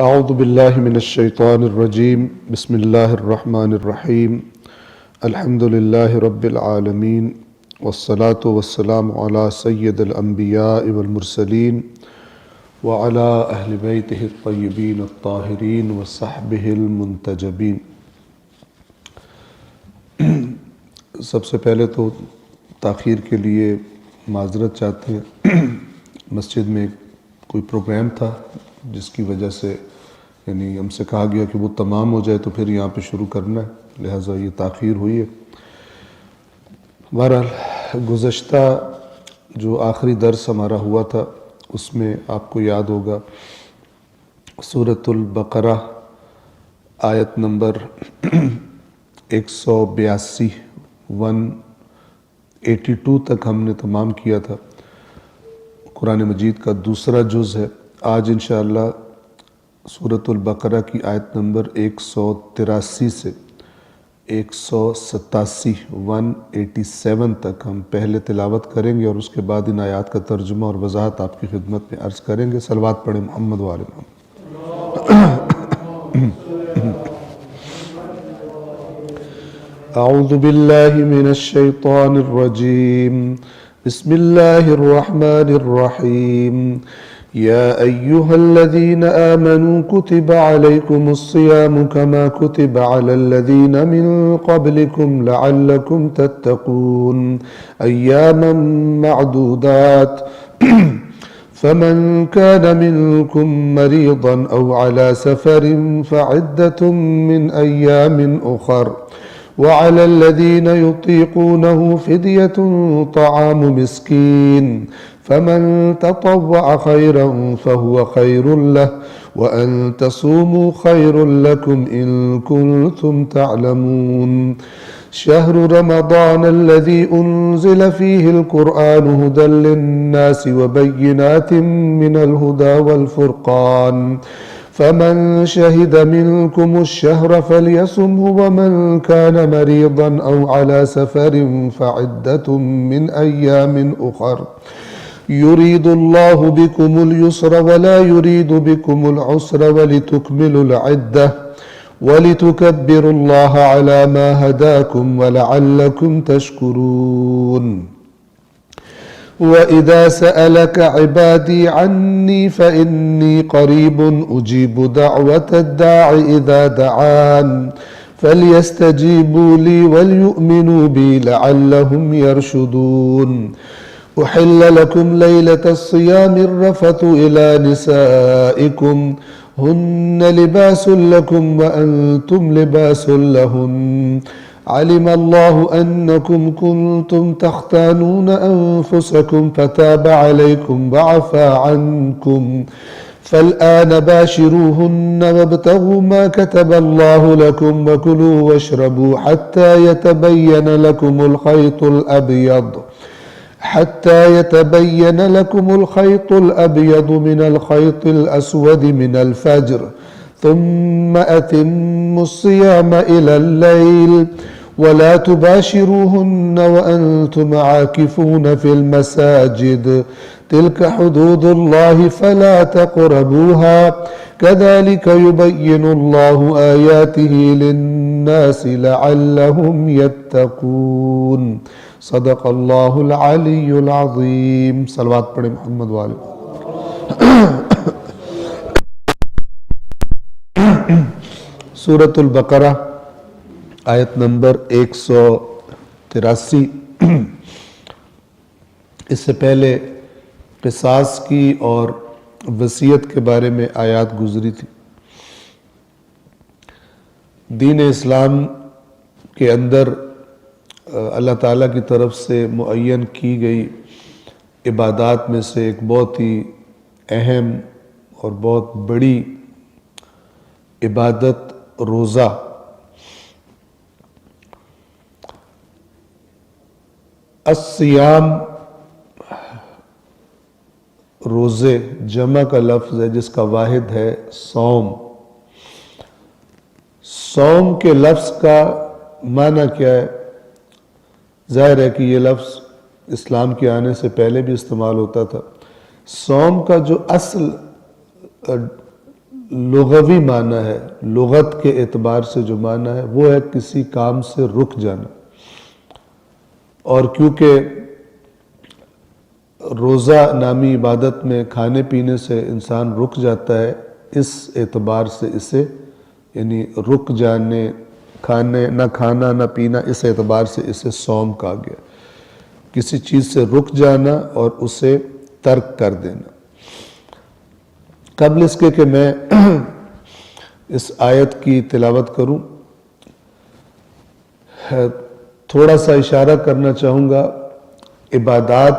اعوذ باللہ من الشیطان الرجیم بسم اللہ الرحمن الرحیم الحمد للہ رب العالمین والصلاة والسلام علی سید الانبیاء والمرسلین وعلی اہل بیتہ الطیبین الطاہرین وصحبہ المنتجبین۔ سب سے پہلے تو تاخیر کے لیے معذرت چاہتے ہیں۔ مسجد میں کوئی پروگرام تھا جس کی وجہ سے ہم سے کہا گیا کہ وہ تمام ہو جائے تو پھر یہاں پہ شروع کرنا ہے، لہٰذا یہ تاخیر ہوئی ہے۔ بہرحال گزشتہ جو آخری درس ہمارا ہوا تھا اس میں آپ کو یاد ہوگا سورۃ البقرہ آیت نمبر 182 182 تک ہم نے تمام کیا تھا۔ قرآن مجید کا دوسرا جز ہے۔ آج انشاءاللہ سورۃ البقرہ کی آیت نمبر 183 سے 187 187 تک ہم پہلے تلاوت کریں گے اور اس کے بعد ان آیات کا ترجمہ اور وضاحت آپ کی خدمت میں عرض کریں گے۔ صلوات پڑھیں محمد و آل محمد۔ اعوذ باللہ من الشیطان الرجیم بسم اللہ الرحمن الرحیم۔ یا ایہا الذین آمنوا کتب علیکم الصیام کما کتب علی الذین من قبلکم لعلکم تتقون ایاما معدودات فمن كان منكم مريضا أو على سفر فعدة من أيام أخر وعلى الذين يطيقونه فدية طعام مسكين فمن تطوع خيرا فهو خير له وأن تصوموا خير لكم إن كنتم تعلمون شهر رمضان الذي أنزل فيه القرآن هدى للناس وبينات من الهدى والفرقان فمن شهد منكم الشهر فليصمه ومن كان مريضا أو على سفر فعدة من أيام أخر يريد الله بكم اليسر ولا يريد بكم العسر ولتكملوا العدة ولتكبروا الله على ما هداكم ولعلكم تشكرون وإذا سألك عبادي عني فإني قريب أجيب دعوة الداع إذا دعان فليستجيبوا لي وليؤمنوا بي لعلهم يرشدون أحل لكم ليلة الصيام الرفث إلى نسائكم هن لباس لكم وأنتم لباس لهن علم الله أنكم كنتم تختانون أنفسكم فتاب عليكم وعفى عنكم فالآن باشروهن وابتغوا ما كتب الله لكم وكلوا واشربوا حتى يتبين لكم الخيط الأبيض من الخيط الأسود من الفجر ثم أتموا الصيام إلى الليل ولا تباشروهن وأنتم عاكفون في المساجد تلك حدود الله فلا تقربوها كذلك يبين الله آياته للناس لعلهم يتقون صدق اللہ العلی العظیم۔ صلوات پڑھیں محمد و آل محمد۔ سورۃ البقرہ آیت نمبر 183۔ اس سے پہلے قصاص کی اور وصیت کے بارے میں آیات گزری تھی۔ دین اسلام کے اندر اللہ تعالیٰ کی طرف سے معین کی گئی عبادات میں سے ایک بہت ہی اہم اور بہت بڑی عبادت روزہ۔ الصیام روزے جمع کا لفظ ہے جس کا واحد ہے صوم۔ صوم کے لفظ کا معنی کیا ہے؟ ظاہر ہے کہ یہ لفظ اسلام کے آنے سے پہلے بھی استعمال ہوتا تھا۔ صوم کا جو اصل لغوی معنی ہے، لغت کے اعتبار سے جو معنی ہے وہ ہے کسی کام سے رک جانا. اور کیونکہ روزہ نامی عبادت میں کھانے پینے سے انسان رک جاتا ہے، اس اعتبار سے اسے یعنی رک جانے، کھانے نہ کھانا نہ پینا، اس اعتبار سے اسے صوم کہا گیا. کسی چیز سے رک جانا اور اسے ترک کر دینا. قبل اس کے کہ میں اس آیت کی تلاوت کروں، تھوڑا سا اشارہ کرنا چاہوں گا عبادات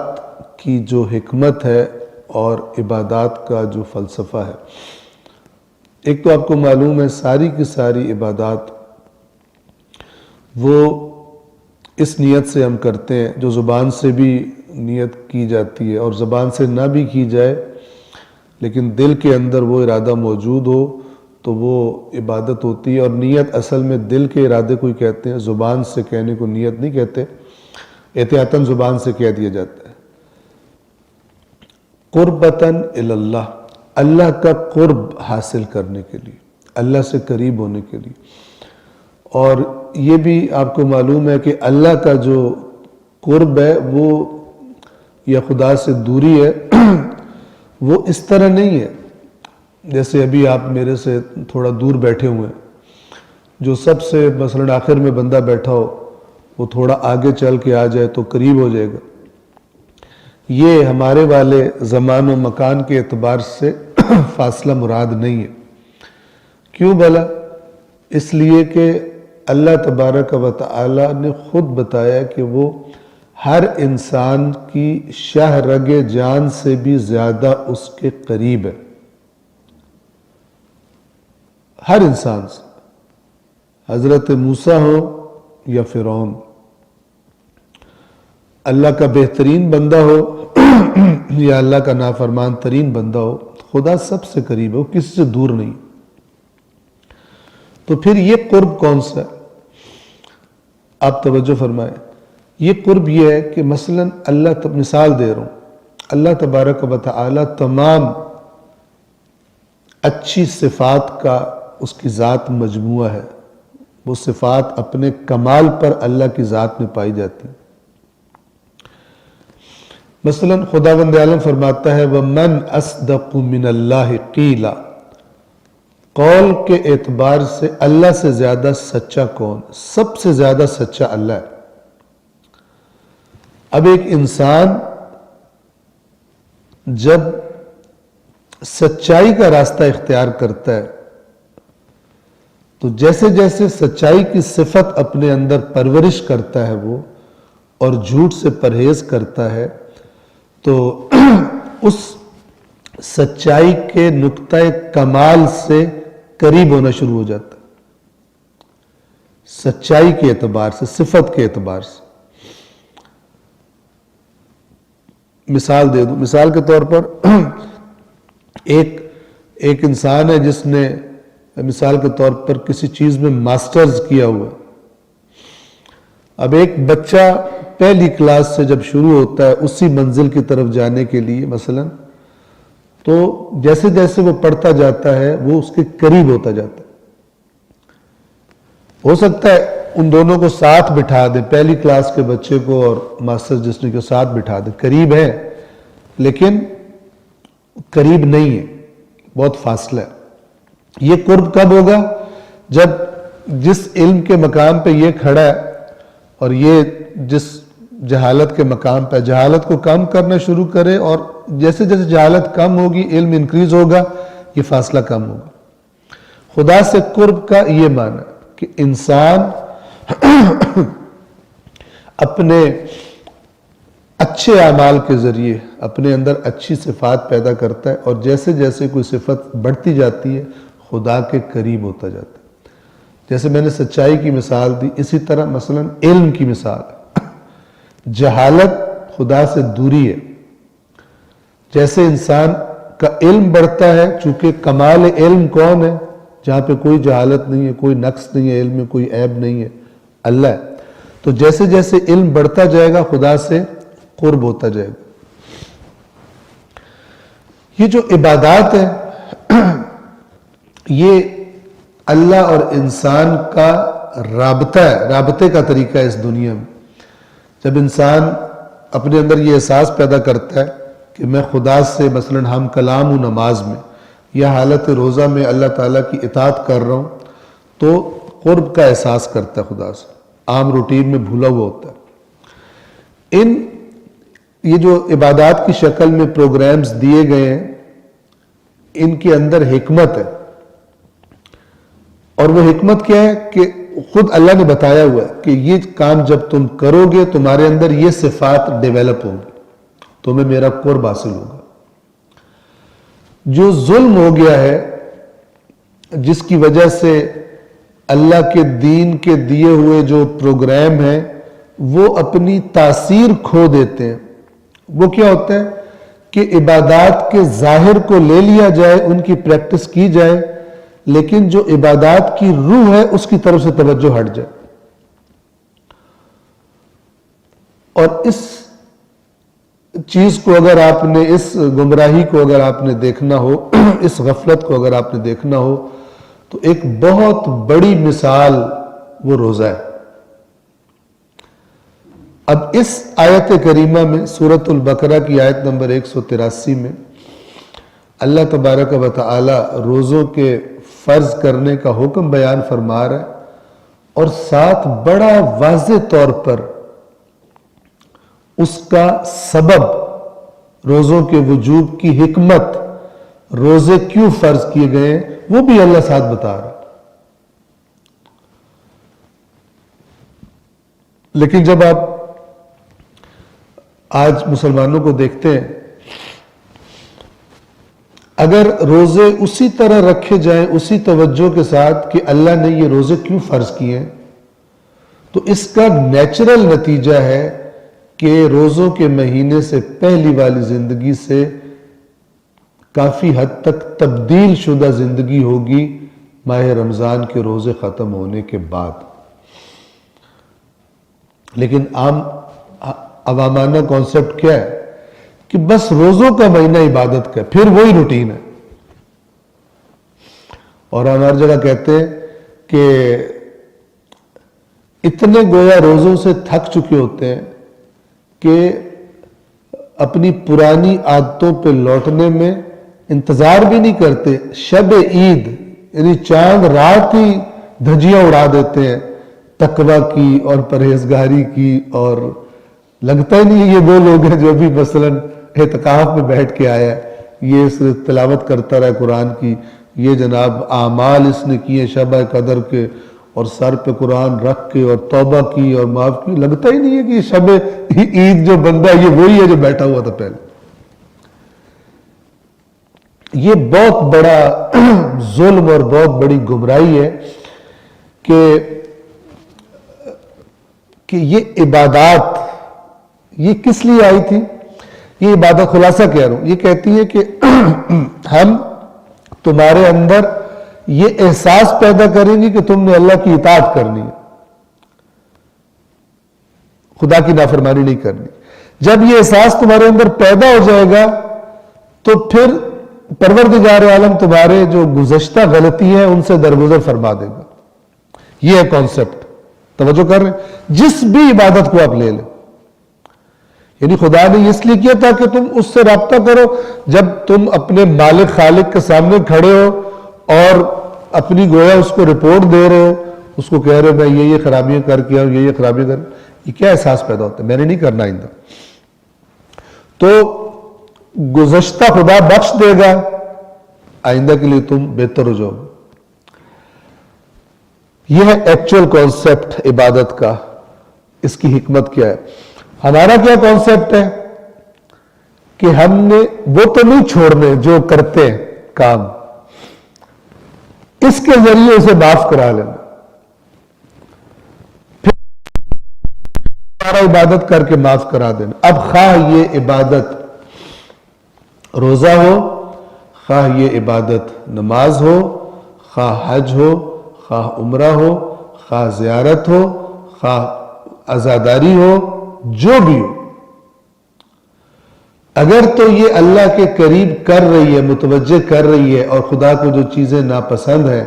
کی جو حکمت ہے اور عبادات کا جو فلسفہ ہے. ایک تو آپ کو معلوم ہے ساری کی ساری عبادات وہ اس نیت سے ہم کرتے ہیں جو زبان سے بھی نیت کی جاتی ہے، اور زبان سے نہ بھی کی جائے لیکن دل کے اندر وہ ارادہ موجود ہو تو وہ عبادت ہوتی ہے. اور نیت اصل میں دل کے ارادے کو ہی کہتے ہیں، زبان سے کہنے کو نیت نہیں کہتے، احتیاطاً زبان سے کہہ دیا جاتا ہے. قربتاً اللہ، اللہ کا قرب حاصل کرنے کے لیے، اللہ سے قریب ہونے کے لیے. اور یہ بھی آپ کو معلوم ہے کہ اللہ کا جو قرب ہے وہ یا خدا سے دوری ہے وہ اس طرح نہیں ہے جیسے ابھی آپ میرے سے تھوڑا دور بیٹھے ہوئے ہیں. جو سب سے مثلا آخر میں بندہ بیٹھا ہو وہ تھوڑا آگے چل کے آ جائے تو قریب ہو جائے گا. یہ ہمارے والے زمان و مکان کے اعتبار سے فاصلہ مراد نہیں ہے. کیوں بھلا؟ اس لیے کہ اللہ تبارک و تعالی نے خود بتایا کہ وہ ہر انسان کی شہ رگ جان سے بھی زیادہ اس کے قریب ہے. ہر انسان سے، حضرت موسیٰ ہو یا فرعون، اللہ کا بہترین بندہ ہو یا اللہ کا نافرمان ترین بندہ ہو، خدا سب سے قریب ہے، وہ کسی سے دور نہیں. تو پھر یہ قرب کون سا ہے؟ آپ توجہ فرمائیں. یہ قرب یہ ہے کہ مثلا اللہ مثال دے رہا ہوں، اللہ تبارک و تعالی تمام اچھی صفات کا اس کی ذات مجموعہ ہے. وہ صفات اپنے کمال پر اللہ کی ذات میں پائی جاتی ہیں. مثلا خداوند عالم فرماتا ہے وَمَنْ أَصْدَقُ مِنَ اللَّهِ قِيلًا، قول کے اعتبار سے اللہ سے زیادہ سچا کون؟ سب سے زیادہ سچا اللہ ہے. اب ایک انسان جب سچائی کا راستہ اختیار کرتا ہے تو جیسے جیسے سچائی کی صفت اپنے اندر پرورش کرتا ہے وہ اور جھوٹ سے پرہیز کرتا ہے تو اس سچائی کے نقطہ کمال سے قریب ہونا شروع ہو جاتا ہے. سچائی کے اعتبار سے، صفت کے اعتبار سے. مثال دے دوں، مثال کے طور پر ایک انسان ہے جس نے مثال کے طور پر کسی چیز میں ماسٹرز کیا ہوا. اب ایک بچہ پہلی کلاس سے جب شروع ہوتا ہے اسی منزل کی طرف جانے کے لیے مثلا، تو جیسے جیسے وہ پڑھتا جاتا ہے وہ اس کے قریب ہوتا جاتا ہے. ہو سکتا ہے ان دونوں کو ساتھ بٹھا دے، پہلی کلاس کے بچے کو اور ماسٹر جس نے کے ساتھ بٹھا دے، قریب ہے لیکن قریب نہیں ہے، بہت فاصلہ ہے. یہ قرب کب ہوگا؟ جب جس علم کے مقام پہ یہ کھڑا ہے اور یہ جس جہالت کے مقام پہ جہالت کو کم کرنا شروع کرے، اور جیسے جیسے جہالت کم ہوگی علم انکریز ہوگا، یہ فاصلہ کم ہوگا. خدا سے قرب کا یہ معنی کہ انسان اپنے اچھے اعمال کے ذریعے اپنے اندر اچھی صفات پیدا کرتا ہے، اور جیسے جیسے کوئی صفت بڑھتی جاتی ہے خدا کے قریب ہوتا جاتا ہے. جیسے میں نے سچائی کی مثال دی، اسی طرح مثلا علم کی مثال ہے. جہالت خدا سے دوری ہے. جیسے انسان کا علم بڑھتا ہے، چونکہ کمال علم کون ہے؟ جہاں پہ کوئی جہالت نہیں ہے، کوئی نقص نہیں ہے، علم میں کوئی عیب نہیں ہے، اللہ ہے. تو جیسے جیسے علم بڑھتا جائے گا خدا سے قرب ہوتا جائے گا. یہ جو عبادات ہے یہ اللہ اور انسان کا رابطہ ہے، رابطے کا طریقہ ہے اس دنیا میں. جب انسان اپنے اندر یہ احساس پیدا کرتا ہے کہ میں خدا سے مثلا ہم کلام ہوں نماز میں یا حالت روزہ میں اللہ تعالیٰ کی اطاعت کر رہا ہوں، تو قرب کا احساس کرتا ہے خدا سے، عام روٹین میں بھولا ہوا ہوتا ہے. یہ جو عبادات کی شکل میں پروگرامز دیے گئے ہیں، ان کے اندر حکمت ہے، اور وہ حکمت کیا ہے کہ خود اللہ نے بتایا ہوا ہے کہ یہ کام جب تم کرو گے تمہارے اندر یہ صفات ڈیولپ ہوگی، تمہیں میرا قرب حاصل ہوگا. جو ظلم ہو گیا ہے، جس کی وجہ سے اللہ کے دین کے دیے ہوئے جو پروگرام ہیں وہ اپنی تاثیر کھو دیتے ہیں. وہ کیا ہوتا ہے کہ عبادات کے ظاہر کو لے لیا جائے، ان کی پریکٹس کی جائے، لیکن جو عبادات کی روح ہے اس کی طرف سے توجہ ہٹ جائے. اور اس چیز کو اگر آپ نے، اس گمراہی کو اگر آپ نے دیکھنا ہو، اس غفلت کو اگر آپ نے دیکھنا ہو، تو ایک بہت بڑی مثال وہ روزہ ہے. اب اس آیت کریمہ میں سورۃ البقرہ کی آیت نمبر 183 میں اللہ تبارک و تعالی روزوں کے فرض کرنے کا حکم بیان فرما رہا ہے، اور ساتھ بڑا واضح طور پر اس کا سبب، روزوں کے وجوب کی حکمت، روزے کیوں فرض کیے گئے ہیں، وہ بھی اللہ ساتھ بتا رہا ہے. لیکن جب آپ آج مسلمانوں کو دیکھتے ہیں، اگر روزے اسی طرح رکھے جائیں، اسی توجہ کے ساتھ کہ اللہ نے یہ روزے کیوں فرض کیے ہیں، تو اس کا نیچرل نتیجہ ہے کہ روزوں کے مہینے سے پہلی والی زندگی سے کافی حد تک تبدیل شدہ زندگی ہوگی ماہ رمضان کے روزے ختم ہونے کے بعد. لیکن عوامانہ کانسیپٹ کیا ہے کہ بس روزوں کا مہینہ عبادت کا، پھر وہی روٹین ہے. اور ہماری جگہ کہتے ہیں کہ اتنے گویا روزوں سے تھک چکے ہوتے ہیں کہ اپنی پرانی عادتوں پہ لوٹنے میں انتظار بھی نہیں کرتے. شب عید یعنی چاند رات ہی دھجیاں اڑا دیتے ہیں تقویٰ کی اور پرہیزگاری کی، اور لگتا ہی نہیں یہ وہ لوگ ہیں جو بھی مثلا اعتکاف میں بیٹھ کے آیا ہے، یہ صرف تلاوت کرتا رہا قرآن کی، یہ جناب اعمال اس نے کیے شب قدر کے، اور سر پہ قرآن رکھ کے اور توبہ کی اور معاف کی. لگتا ہی نہیں ہے کہ یہ شب عید جو بندہ ہے یہ وہی ہے جو بیٹھا ہوا تھا پہلے. یہ بہت بڑا ظلم اور بہت بڑی گمراہی ہے کہ یہ عبادات یہ کس لیے آئی تھی. یہ عبادت خلاصہ کہہ رہا ہوں، یہ کہتی ہے کہ ہم تمہارے اندر یہ احساس پیدا کریں گے کہ تم نے اللہ کی اطاعت کرنی ہے، خدا کی نافرمانی نہیں کرنی. جب یہ احساس تمہارے اندر پیدا ہو جائے گا تو پھر پروردگار عالم تمہارے جو گزشتہ غلطی ہیں ان سے درگزر فرما دے گا. یہ ہے کانسیپٹ. توجہ کر رہے ہیں؟ جس بھی عبادت کو آپ لے لیں، یعنی خدا نے اس لیے کیا تھا کہ تم اس سے رابطہ کرو. جب تم اپنے مالک خالق کے سامنے کھڑے ہو اور اپنی گویا اس کو رپورٹ دے رہے ہو، اس کو کہہ رہے ہو میں یہ خرابیاں کر کے آؤں، یہ خرابیاں کر، یہ کیا احساس پیدا ہوتا ہے؟ میں نے نہیں کرنا آئندہ. تو گزشتہ خدا بخش دے گا، آئندہ کے لیے تم بہتر ہو جاؤ. یہ ہے ایکچوئل کانسیپٹ عبادت کا. اس کی حکمت کیا ہے؟ ہمارا کیا کانسیپٹ ہے کہ ہم نے وہ تو نہیں چھوڑنے جو کرتے ہیں کام، اس کے ذریعے اسے معاف کرا لینا، پھر ہمارا عبادت کر کے معاف کرا دینا. اب خواہ یہ عبادت روزہ ہو، خواہ یہ عبادت نماز ہو، خواہ حج ہو، خواہ عمرہ ہو، خواہ زیارت ہو، خواہ عزاداری ہو، جو بھی ہو، اگر تو یہ اللہ کے قریب کر رہی ہے، متوجہ کر رہی ہے، اور خدا کو جو چیزیں ناپسند ہیں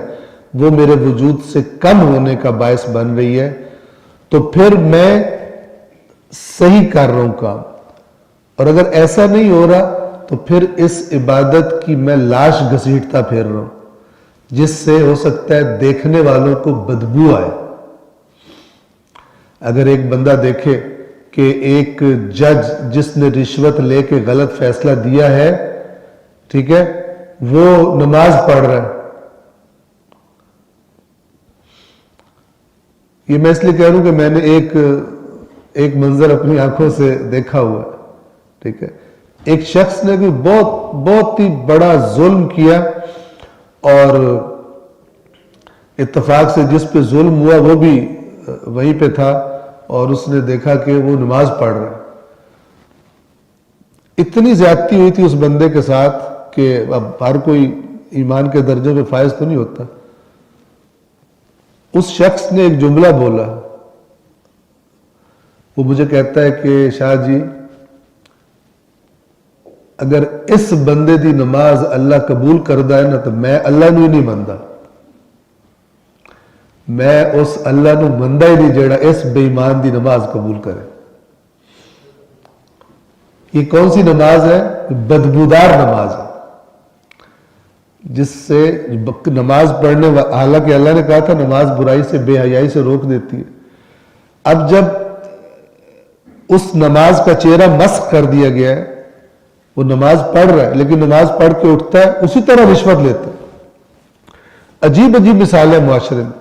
وہ میرے وجود سے کم ہونے کا باعث بن رہی ہے، تو پھر میں صحیح کر رہا ہوں کام. اور اگر ایسا نہیں ہو رہا تو پھر اس عبادت کی میں لاش گھسیٹتا پھر رہا ہوں، جس سے ہو سکتا ہے دیکھنے والوں کو بدبو آئے. اگر ایک بندہ دیکھے کہ ایک جج جس نے رشوت لے کے غلط فیصلہ دیا ہے، ٹھیک ہے، وہ نماز پڑھ رہا ہے. یہ میں اس لیے کہہ رہا ہوں کہ میں نے ایک منظر اپنی آنکھوں سے دیکھا ہوا ہے، ٹھیک ہے. ایک شخص نے کوئی بہت ہی بڑا ظلم کیا، اور اتفاق سے جس پہ ظلم ہوا وہ بھی وہیں پہ تھا، اور اس نے دیکھا کہ وہ نماز پڑھ رہا ہے. اتنی زیادتی ہوئی تھی اس بندے کے ساتھ کہ اب ہر کوئی ایمان کے درجے میں فائز تو نہیں ہوتا. اس شخص نے ایک جملہ بولا، وہ مجھے کہتا ہے کہ شاہ جی اگر اس بندے دی نماز اللہ قبول کردہ ہے نا تو میں اللہ نو ہی نہیں مندا، میں اس اللہ نو مندا ہی نہیں جیڑا اس بے ایمان دی نماز قبول کرے. یہ کون سی نماز ہے؟ بدبودار نماز ہے، جس سے نماز پڑھنے حالانکہ اللہ نے کہا تھا نماز برائی سے بے حیائی سے روک دیتی ہے. اب جب اس نماز کا چہرہ مسخ کر دیا گیا ہے، وہ نماز پڑھ رہا ہے لیکن نماز پڑھ کے اٹھتا ہے اسی طرح رشوت لیتا ہے. عجیب عجیب مثالیں معاشرے میں.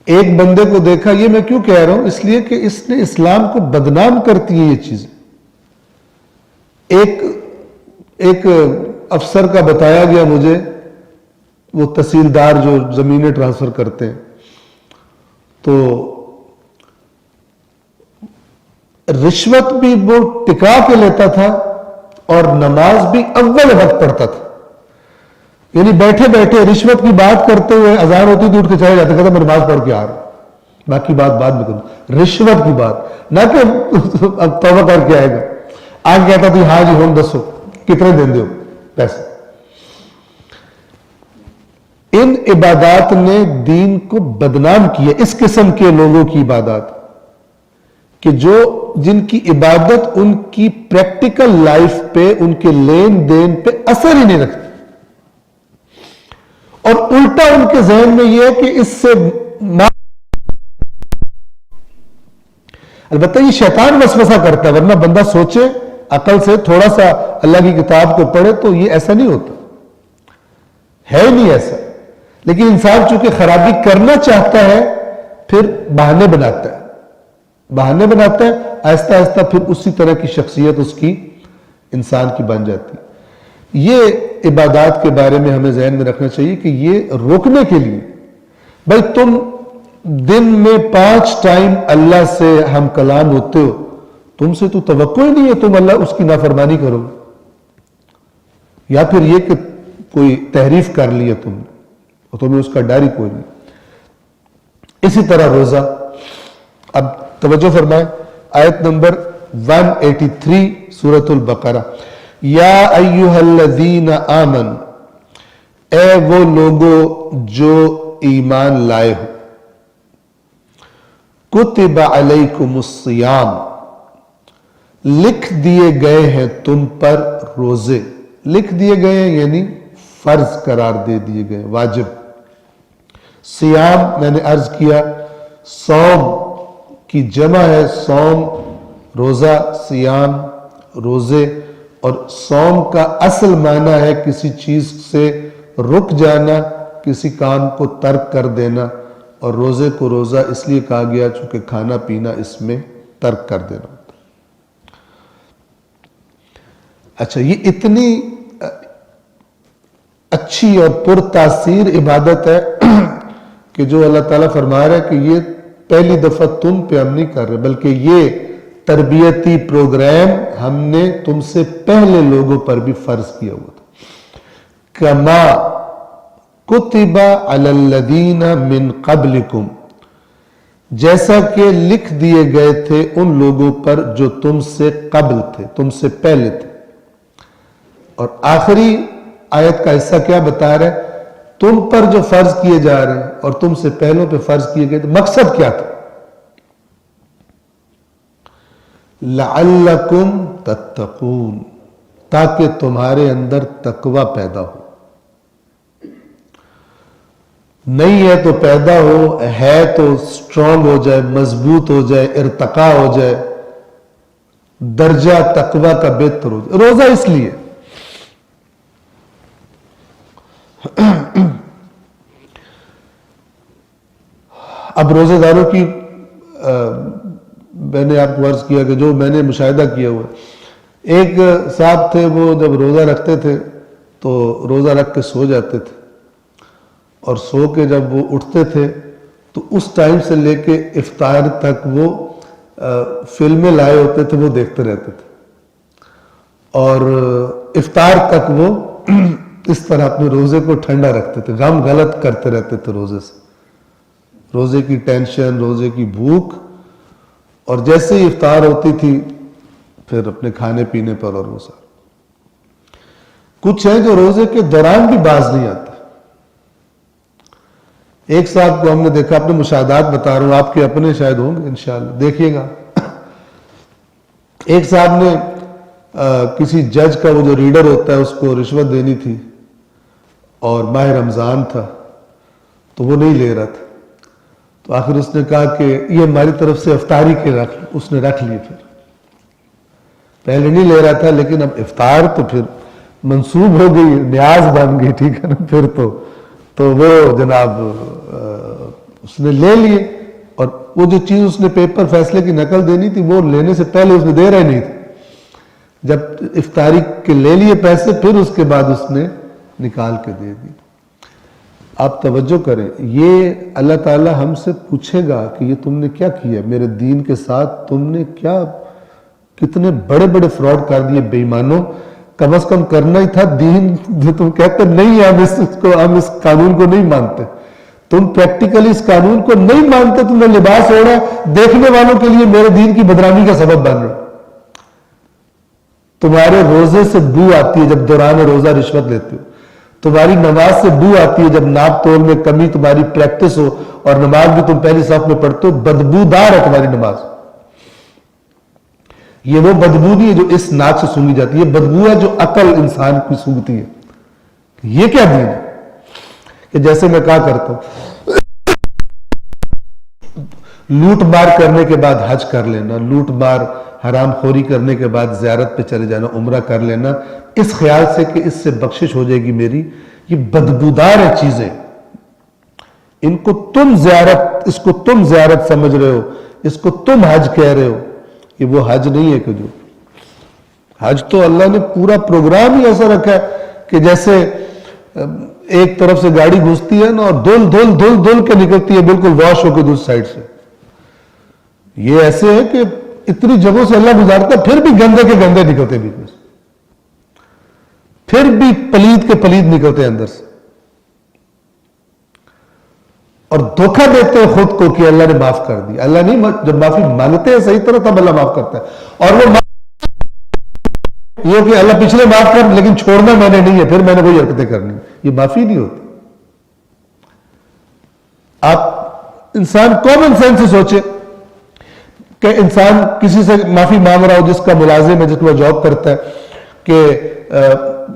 ایک بندے کو دیکھا، یہ میں کیوں کہہ رہا ہوں، اس لیے کہ اس نے اسلام کو بدنام کرتی ہیں یہ چیزیں. ایک افسر کا بتایا گیا مجھے، وہ تحصیلدار جو زمینیں ٹرانسفر کرتے ہیں، تو رشوت بھی وہ ٹکا کے لیتا تھا اور نماز بھی اول وقت پڑھتا تھا. یعنی بیٹھے بیٹھے رشوت کی بات کرتے ہوئے اذان ہوتی تھی اٹھ کے چلے جاتا، کہتا میں نماز پڑھ کے آ رہا ہوں، باقی بات بعد میں کروں. رشوت کی بات، نہ کہ اب توبہ کر کے آئے گا. آج کہتا تھی ہاں جی ہوں دسو کتنے دیں ہو پیسے. ان عبادات نے دین کو بدنام کیا. اس قسم کے لوگوں کی عبادات کہ جن کی عبادت ان کی پریکٹیکل لائف پہ، ان کے لین دین پہ اثر ہی نہیں رکھتی، اور الٹا ان کے ذہن میں یہ ہے کہ اس سے البتہ یہ شیطان وسوسہ کرتا ہے، ورنہ بندہ سوچے عقل سے تھوڑا سا اللہ کی کتاب کو پڑھے تو یہ ایسا نہیں ہوتا ہے، نہیں ایسا. لیکن انسان چونکہ خرابی کرنا چاہتا ہے پھر بہانے بناتا ہے، آہستہ آہستہ پھر اسی طرح کی شخصیت اس کی انسان کی بن جاتی. یہ عبادات کے بارے میں ہمیں ذہن میں رکھنا چاہیے کہ یہ روکنے کے لیے، بھائی تم دن میں 5 ٹائم اللہ سے ہم کلام ہوتے ہو، تم سے تو توقع ہی نہیں ہے تم اللہ اس کی نافرمانی کرو، یا پھر یہ کہ کوئی تحریف کر لی ہے تم نے اور تمہیں اس کا ڈر ہی کوئی نہیں. اسی طرح روزہ. اب توجہ فرمائیں، آیت نمبر 183 سورۃ البقرہ. یا ایہا الذین آمن، اے وہ لوگو جو ایمان لائے ہو، کتب علیکم الصیام، لکھ دیے گئے ہیں تم پر روزے. لکھ دیے گئے ہیں یعنی فرض قرار دے دیے گئے، واجب. سیام میں نے عرض کیا صوم کی جمع ہے، صوم روزہ، سیام روزے. اور صوم کا اصل معنی ہے کسی چیز سے رک جانا، کسی کام کو ترک کر دینا. اور روزے کو روزہ اس لیے کہا گیا چونکہ کھانا پینا اس میں ترک کر دینا ہوتا. اچھا، یہ اتنی اچھی اور پرتاثیر عبادت ہے کہ جو اللہ تعالیٰ فرما رہا ہے کہ یہ پہلی دفعہ تم پہ ہم نہیں کر رہے، بلکہ یہ تربیتی پروگرام ہم نے تم سے پہلے لوگوں پر بھی فرض کیا ہوا تھا. کما کتب علی الذین من قبلکم، جیسا کہ لکھ دیے گئے تھے ان لوگوں پر جو تم سے قبل تھے، تم سے پہلے تھے. اور آخری آیت کا حصہ کیا بتا رہا ہے؟ تم پر جو فرض کیے جا رہے ہیں اور تم سے پہلوں پہ فرض کیے گئے تھے، مقصد کیا تھا؟ لعلکم تتقون، تاکہ تمہارے اندر تقوی پیدا ہو. نہیں ہے تو پیدا ہو، ہے تو سٹرونگ ہو جائے، مضبوط ہو جائے، ارتقا ہو جائے، درجہ تقوی کا بہتر ہو جائے. روزہ اس لیے اب روزہ داروں کی میں نے آپ کو عرض کیا کہ جو میں نے مشاہدہ کیا ہوا، ایک صاحب تھے، وہ جب روزہ رکھتے تھے تو روزہ رکھ کے سو جاتے تھے، اور سو کے جب وہ اٹھتے تھے تو اس ٹائم سے لے کے افطار تک وہ فلمیں لائے ہوتے تھے، وہ دیکھتے رہتے تھے، اور افطار تک وہ اس طرح اپنے روزے کو ٹھنڈا رکھتے تھے، غم غلط کرتے رہتے تھے روزے سے، روزے کی ٹینشن، روزے کی بھوک. اور جیسے ہی افطار ہوتی تھی پھر اپنے کھانے پینے پر اور روزہ. کچھ ہیں جو روزے کے دوران بھی باز نہیں آتے. ایک صاحب کو ہم نے دیکھا، اپنے مشاہدات بتا رہا ہوں، آپ کے اپنے شاید ہوں گے انشاءاللہ، دیکھیے گا. ایک صاحب نے کسی جج کا وہ جو ریڈر ہوتا ہے اس کو رشوت دینی تھی، اور ماہ رمضان تھا تو وہ نہیں لے رہا تھا. تو آخر اس نے کہا کہ یہ ہماری طرف سے افطاری کے اس نے رکھ لی. پھر پہلے نہیں لے رہا تھا لیکن اب افطار تو پھر منسوب ہو گئی، نیاز بن گئی، ٹھیک ہے نا. پھر تو وہ جناب اس نے لے لیے، اور وہ جو چیز اس نے پیپر فیصلے کی نقل دینی تھی وہ لینے سے پہلے اس نے دے رہے نہیں تھے. جب افطاری کے لے لیے پیسے، پھر اس کے بعد اس نے نکال کے دے دی. آپ توجہ کریں، یہ اللہ تعالیٰ ہم سے پوچھے گا کہ یہ تم نے کیا کیا میرے دین کے ساتھ، تم نے کیا کتنے بڑے بڑے فراڈ کر دیے بے ایمانوں. کم از کم کرنا ہی تھا دین جو تم کہتے نہیں ہم اس قانون کو نہیں مانتے. تم پریکٹیکلی اس قانون کو نہیں مانتے، تم نے لباس اوڑھا، دیکھنے والوں کے لیے میرے دین کی بدنامی کا سبب بن رہا. تمہارے روزے سے بو آتی ہے جب دوران روزہ رشوت لیتے ہو، تمہاری نماز سے بو آتی ہے جب ناپ تول میں کمی تمہاری پریکٹس ہو، اور نماز بھی تم پہلی صف میں پڑھتے ہو، بدبودار ہے تمہاری نماز. یہ وہ بدبو نہیں ہے جو اس ناک سے سونگی جاتی ہے، یہ بدبو ہے جو عقل انسان کی سونگتی ہے. یہ کیا دین ہے کہ جیسے میں کہا کرتا ہوں، لوٹ مار کرنے کے بعد حج کر لینا، لوٹ مار حرام خوری کرنے کے بعد زیارت پہ چلے جانا، عمرہ کر لینا، اس خیال سے کہ اس سے بخشش ہو جائے گی میری. یہ بدبودار ہیں چیزیں، ان کو تم زیارت، اس کو تم زیارت سمجھ رہے ہو، اس کو تم حج کہہ رہے ہو. یہ وہ حج نہیں ہے کہ جو حج تو اللہ نے پورا پروگرام ہی ایسا رکھا ہے کہ جیسے ایک طرف سے گاڑی گھستی ہے نا اور دھل دھل دھل دھل کے نکلتی ہے بالکل واش ہو کے دوسری سائڈ سے. یہ ایسے ہے کہ اتنی جگہوں سے اللہ گزارتا ہے، پھر بھی گندے کے گندے نکلتے بیچ میں سے، پھر بھی پلید کے پلید نکلتے ہیں اندر سے، اور دھوکہ دیتے ہیں خود کو کہ اللہ نے معاف کر دیا. اللہ نہیں، جب معافی مانگتے ہیں صحیح طرح تب اللہ معاف کرتا ہے. اور وہ یہ کہ اللہ پچھلے معاف کر لیکن چھوڑنا میں نے نہیں ہے، پھر میں نے وہی حرکتیں کرنی، یہ معافی نہیں ہوتی. آپ انسان کامن سینس سے سوچے کہ انسان کسی سے معافی مانگ رہا ہو جس کا ملازم ہے، جس کو جاب کرتا ہے، کہ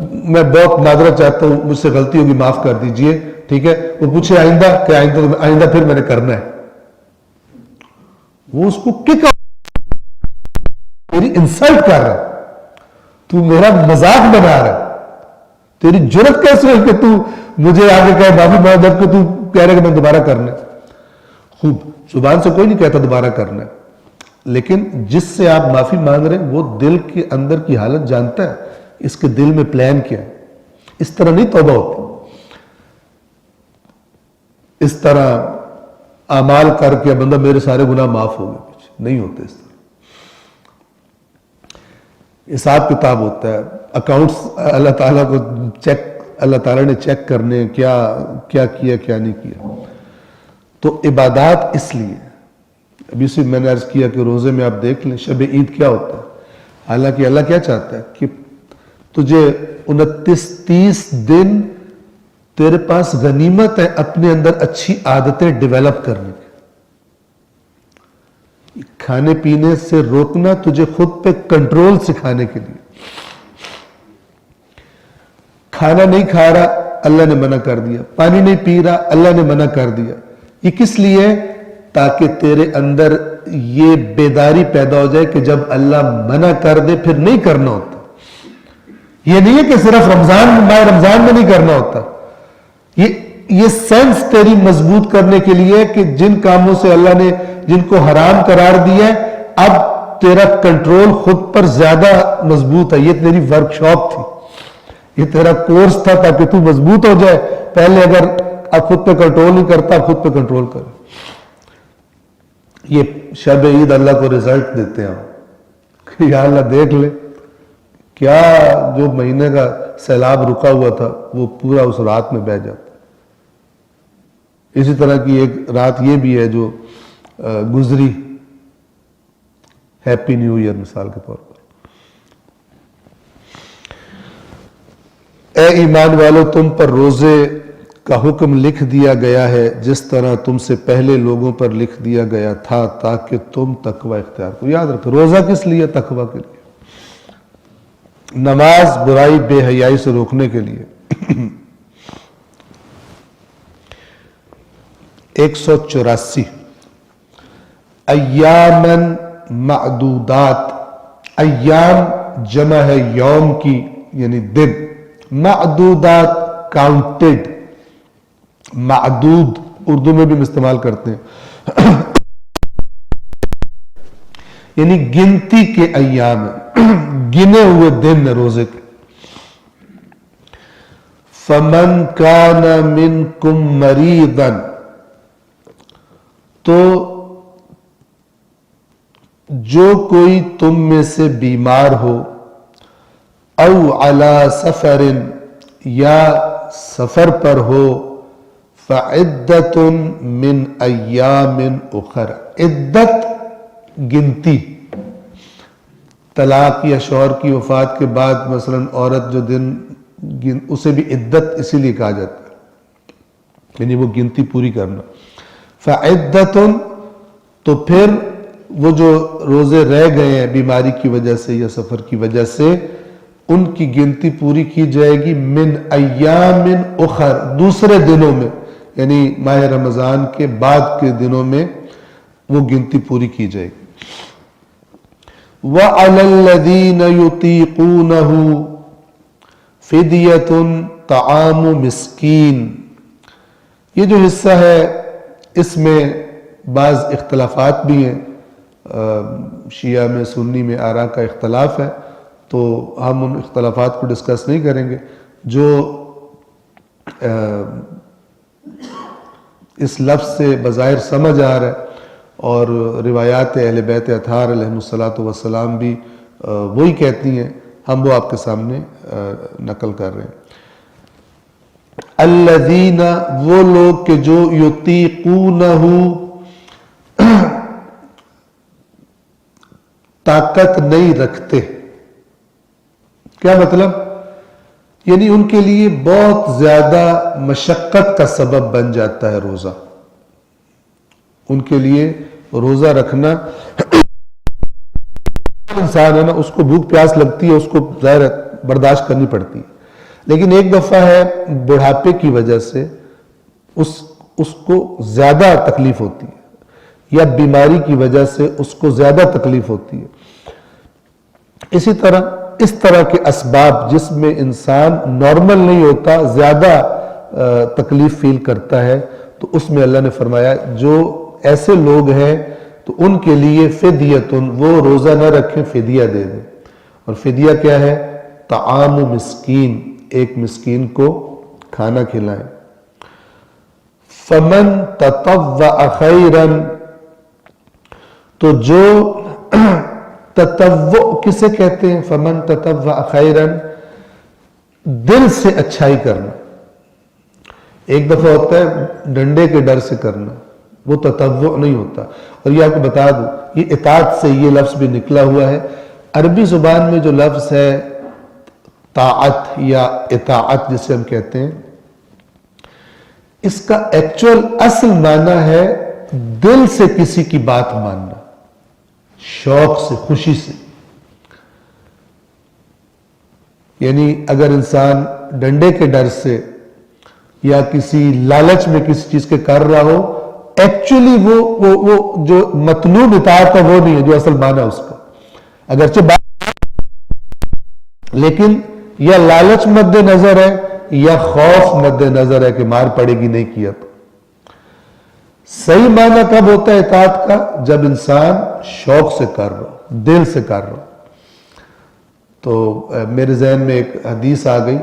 میں بہت معذرت چاہتا ہوں، مجھ سے غلطی ہوگی، معاف کر دیجئے، ٹھیک ہے. وہ پوچھے آئندہ کہ آئندہ پھر میں نے کرنا ہے. وہ اس کو کک میری انسلٹ کر رہا ہے، تو میرا مذاق بنا رہا ہے، تیری جرت کیسے ہے کہ تو مجھے آگے کہے معافی مانگ، جبکہ تو کہہ رہا ہے کہ میں دوبارہ کرنا ہے. خوب، زبان سے کوئی نہیں کہتا دوبارہ کرنا ہے، لیکن جس سے آپ معافی مانگ رہے ہیں وہ دل کے اندر کی حالت جانتا ہے، اس کے دل میں پلان کیا ہے. اس طرح نہیں توبہ ہوتی، اس طرح اعمال کر کے بندہ میرے سارے گناہ معاف ہو گئے، نہیں ہوتے اس طرح. حساب کتاب ہوتا ہے، اکاؤنٹس اللہ تعالیٰ کو چیک، اللہ تعالیٰ نے چیک کرنے کیا کیا کیا نہیں کیا. تو عبادات اس لیے ابھی سے میں نے عرض کیا کہ روزے میں آپ دیکھ لیں شب عید کیا ہوتا ہے. حالانکہ اللہ کیا چاہتا ہے کہ تجھے 29-30 دن تیرے پاس غنیمت ہے اپنے اندر اچھی عادتیں ڈیولپ کرنے کی. کھانے پینے سے روکنا تجھے خود پہ کنٹرول سکھانے کے لیے. کھانا نہیں کھا رہا اللہ نے منع کر دیا, پانی نہیں پی رہا اللہ نے منع کر دیا. یہ کس لیے؟ تاکہ تیرے اندر یہ بیداری پیدا ہو جائے کہ جب اللہ منع کر دے پھر نہیں کرنا ہوتا. یہ نہیں ہے کہ صرف ماہ رمضان میں نہیں کرنا ہوتا. یہ سینس تیری مضبوط کرنے کے لیے کہ جن کاموں سے اللہ نے جن کو حرام قرار دیا ہے اب تیرا کنٹرول خود پر زیادہ مضبوط ہے. یہ تیری ورکشاپ تھی, یہ تیرا کورس تھا تاکہ تو مضبوط ہو جائے. پہلے اگر اب خود پہ کنٹرول نہیں کرتا اب خود پہ کنٹرول کر. یہ شب عید اللہ کو رزلٹ دیتے ہیں کہ یا اللہ دیکھ لے کیا جو مہینے کا سیلاب رکا ہوا تھا وہ پورا اس رات میں بہہ جاتا. اسی طرح کی ایک رات یہ بھی ہے جو گزری, ہیپی نیو ایئر مثال کے طور پر. اے ایمان والو تم پر روزے کا حکم لکھ دیا گیا ہے جس طرح تم سے پہلے لوگوں پر لکھ دیا گیا تھا تاکہ تم تقوی اختیار کرو. یاد رکھو روزہ کس لیے؟ تقوی کے لیے. نماز برائی بے حیائی سے روکنے کے لیے. 184 ایامن معدودات. ایام جمع ہے یوم کی یعنی دن, معدودات کاؤنٹڈ. معدود اردو میں بھی استعمال کرتے ہیں یعنی گنتی کے ایام ہیں, گنے ہوئے دن روزے کے. فمن کان منکم مریضا تو جو کوئی تم میں سے بیمار ہو, او علی سفر یا سفر پر ہو, فعدت من ایام اخر. عدت گنتی. طلاق یا شوہر کی وفات کے بعد مثلا عورت جو دن اسے بھی عدت اسی لیے کہا جاتا ہے یعنی وہ گنتی پوری کرنا. فعدت تو پھر وہ جو روزے رہ گئے ہیں بیماری کی وجہ سے یا سفر کی وجہ سے ان کی گنتی پوری کی جائے گی. من ایام اخر دوسرے دنوں میں یعنی ماہ رمضان کے بعد کے دنوں میں وہ گنتی پوری کی جائے گی. وَعَلَى الَّذِينَ يُطِيقُونَهُ فِدْيَةٌ طَعَامُ مِسْكِين. یہ جو حصہ ہے اس میں بعض اختلافات بھی ہیں, شیعہ میں سنی میں آراء کا اختلاف ہے تو ہم ان اختلافات کو ڈسکس نہیں کریں گے. جو اس لفظ سے بظاہر سمجھ آ رہا ہے اور روایات اہل بیت اطہار علیہم الصلاۃ والسلام بھی وہی کہتی ہیں, ہم وہ آپ کے سامنے نقل کر رہے ہیں. الذین وہ لوگ کہ جو یطیقونہ طاقت نہیں رکھتے. کیا مطلب؟ یعنی ان کے لیے بہت زیادہ مشقت کا سبب بن جاتا ہے روزہ. ان کے لیے روزہ رکھنا, انسان ہے نا اس کو بھوک پیاس لگتی ہے, اس کو ظاہر برداشت کرنی پڑتی ہے, لیکن ایک دفعہ ہے بڑھاپے کی وجہ سے اس کو زیادہ تکلیف ہوتی ہے یا بیماری کی وجہ سے اس کو زیادہ تکلیف ہوتی ہے. اسی طرح اس طرح کے اسباب جس میں انسان نارمل نہیں ہوتا زیادہ تکلیف فیل کرتا ہے تو اس میں اللہ نے فرمایا جو ایسے لوگ ہیں تو ان کے لیے فدیتن, وہ روزہ نہ رکھیں فدیہ دے دیں. اور فدیہ کیا ہے؟ طعام مسکین, ایک مسکین کو کھانا کھلائیں. فمن تطوع خیرا تو جو تطوع کسے کہتے ہیں؟ فمن تطوع خیرا دل سے اچھائی کرنا. ایک دفعہ ہوتا ہے ڈنڈے کے ڈر سے کرنا, وہ تطوع نہیں ہوتا. اور یہ آپ کو بتا دوں، یہ اطاعت سے یہ لفظ بھی نکلا ہوا ہے. عربی زبان میں جو لفظ ہے طاعت یا اطاعت جسے ہم کہتے ہیں، اس کا ایکچول اصل معنی ہے دل سے کسی کی بات ماننا، شوق سے، خوشی سے. یعنی اگر انسان ڈنڈے کے ڈر سے یا کسی لالچ میں کسی چیز کے کر رہا ہو، ایکچولی وہ جو مطلوب اطاعت ہے وہ نہیں ہے جو اصل معنی ہے اس کا، اگرچہ بات، لیکن یا لالچ مد نظر ہے یا خوف مد نظر ہے کہ مار پڑے گی نہیں کیا تو. صحیح معنی کب ہوتا ہے اطاعت کا؟ جب انسان شوق سے کر رہا ہو، دل سے کر رہا ہو. تو میرے ذہن میں ایک حدیث آ گئی،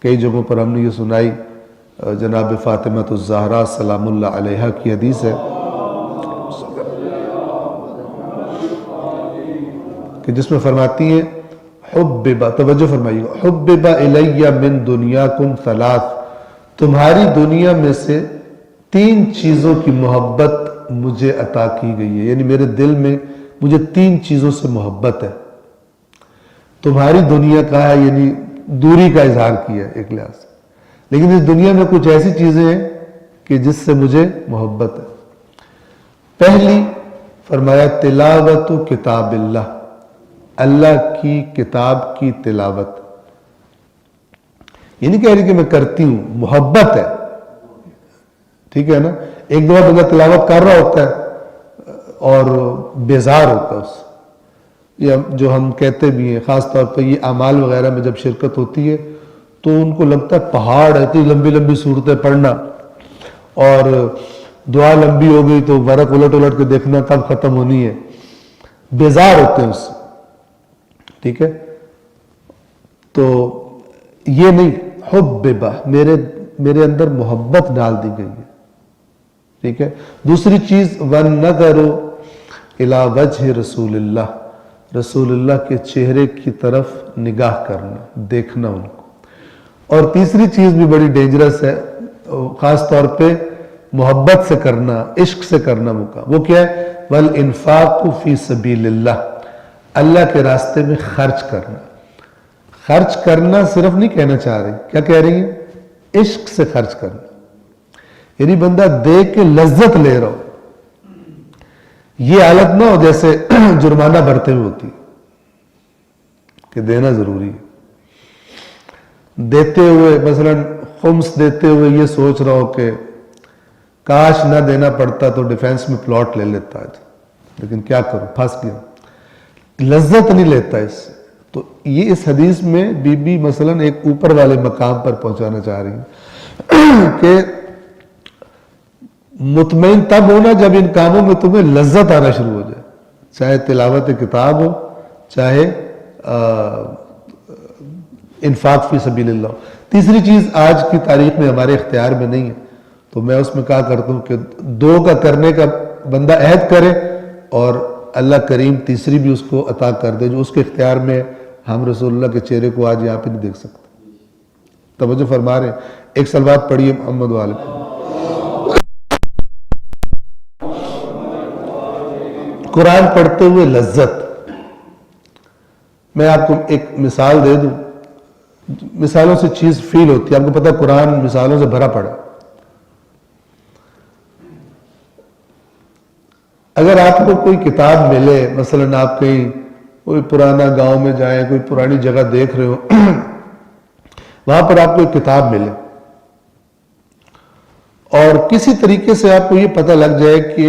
کئی جگہوں پر ہم نے یہ سنائی، جناب فاطمہ الزہرا سلام اللہ علیہا کی حدیث ہے کہ جس میں فرماتی ہیں حبب، توجہ فرمائیے، حبب الی من دنیاکم ثلاث، تمہاری دنیا میں سے 3 چیزوں کی محبت مجھے عطا کی گئی ہے. یعنی میرے دل میں مجھے 3 چیزوں سے محبت ہے. تمہاری دنیا کا ہے یعنی دوری کا اظہار کیا ہے ایک لحاظ سے، لیکن اس دنیا میں کچھ ایسی چیزیں ہیں کہ جس سے مجھے محبت ہے. پہلی فرمایا تلاوت کتاب اللہ، اللہ کی کتاب کی تلاوت. یہ نہیں کہہ رہی کہ میں کرتی ہوں، محبت ہے، ٹھیک ہے نا. ایک دفعہ بندہ تلاوت کر رہا ہوتا ہے اور بیزار ہوتا ہے اس سے، یا جو ہم کہتے بھی ہیں خاص طور پہ یہ اعمال وغیرہ میں جب شرکت ہوتی ہے تو ان کو لگتا ہے پہاڑ ہے، اتنی لمبی لمبی صورتیں پڑھنا، اور دعا لمبی ہو گئی تو ورق الٹ الٹ کے دیکھنا کب ختم ہونی ہے، بیزار ہوتے ہیں اس سے. ٹھیک ہے، تو یہ نہیں، حببہ، میرے اندر محبت ڈال دی گئی ہے. ٹھیک ہے. دوسری چیز وَالنَّظَرُ إِلَى وَجْهِ رسول اللہ، رسول اللہ کے چہرے کی طرف نگاہ کرنا، دیکھنا ان کو. اور تیسری چیز بھی بڑی ڈینجرس ہے، خاص طور پہ محبت سے کرنا، عشق سے کرنا، وہ کیا ہے؟ وَالْإِنفَاقُ فِي سَبِيلِ اللَّهِ، اللہ کے راستے میں خرچ کرنا. خرچ کرنا صرف نہیں کہنا چاہ رہی، کیا کہہ رہی ہیں؟ عشق سے خرچ کرنا. یعنی بندہ دیکھ کے لذت لے رہا ہو. یہ حالت نہ ہو جیسے جرمانہ بھرتے ہوئے ہوتی کہ دینا ضروری ہے. دیتے ہوئے مثلا خمس دیتے ہوئے یہ سوچ رہا ہو کہ کاش نہ دینا پڑتا تو ڈیفینس میں پلاٹ لے لیتا آج، لیکن کیا کروں، پھنس گیا. لذت نہیں لیتا اس سے. تو یہ اس حدیث میں بی بی مثلا ایک اوپر والے مقام پر پہنچانا چاہ رہی ہیں کہ مطمئن تب ہونا جب ان کاموں میں تمہیں لذت آنا شروع ہو جائے، چاہے تلاوت کتاب ہو، چاہے انفاق فی سبیل اللہ. تیسری چیز آج کی تاریخ میں ہمارے اختیار میں نہیں ہے، تو میں اس میں کہا کرتا ہوں کہ 2 کا کرنے کا بندہ عہد کرے اور اللہ کریم تیسری بھی اس کو عطا کر دے جو اس کے اختیار میں. ہم رسول اللہ کے چہرے کو آج یہاں پہ نہیں دیکھ سکتے. توجہ فرما رہے ہیں. ایک سلوات پڑھیے محمد والے. قرآن پڑھتے ہوئے لذت. میں آپ کو ایک مثال دے دوں، مثالوں سے چیز فیل ہوتی ہے. آپ کو پتہ قرآن مثالوں سے بھرا پڑا. اگر آپ کو کوئی کتاب ملے، مثلا آپ کہیں کوئی پرانا گاؤں میں جائیں، کوئی پرانی جگہ دیکھ رہے ہو، وہاں پر آپ کو ایک کتاب ملے اور کسی طریقے سے آپ کو یہ پتہ لگ جائے کہ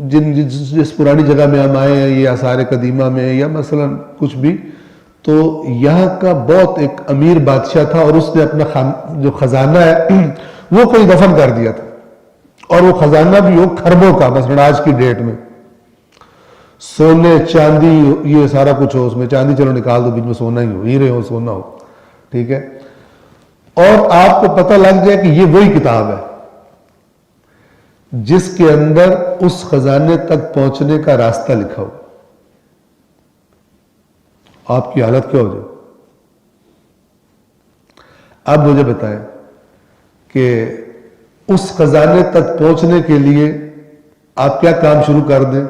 جس پرانی جگہ میں ہم آئے ہیں، یہ آثار قدیمہ میں یا مثلا کچھ بھی، تو یہاں کا بہت ایک امیر بادشاہ تھا اور اس نے اپنا جو خزانہ ہے وہ کہیں دفن کر دیا تھا، اور وہ خزانہ بھی ہو کھربوں کا. مثلا آج کی ڈیٹ میں سونے چاندی یہ سارا کچھ ہو، اس میں چاندی چلو نکال دو، بیچ میں سونا ہی ہو، ہیرے ہو، سونا ہو. ٹھیک ہے. اور آپ کو پتہ لگ جائے کہ یہ وہی کتاب ہے جس کے اندر اس خزانے تک پہنچنے کا راستہ لکھا ہو. آپ کی حالت کیا ہو جائے؟ اب مجھے بتائیں کہ اس خزانے تک پہنچنے کے لیے آپ کیا کام شروع کر دیں؟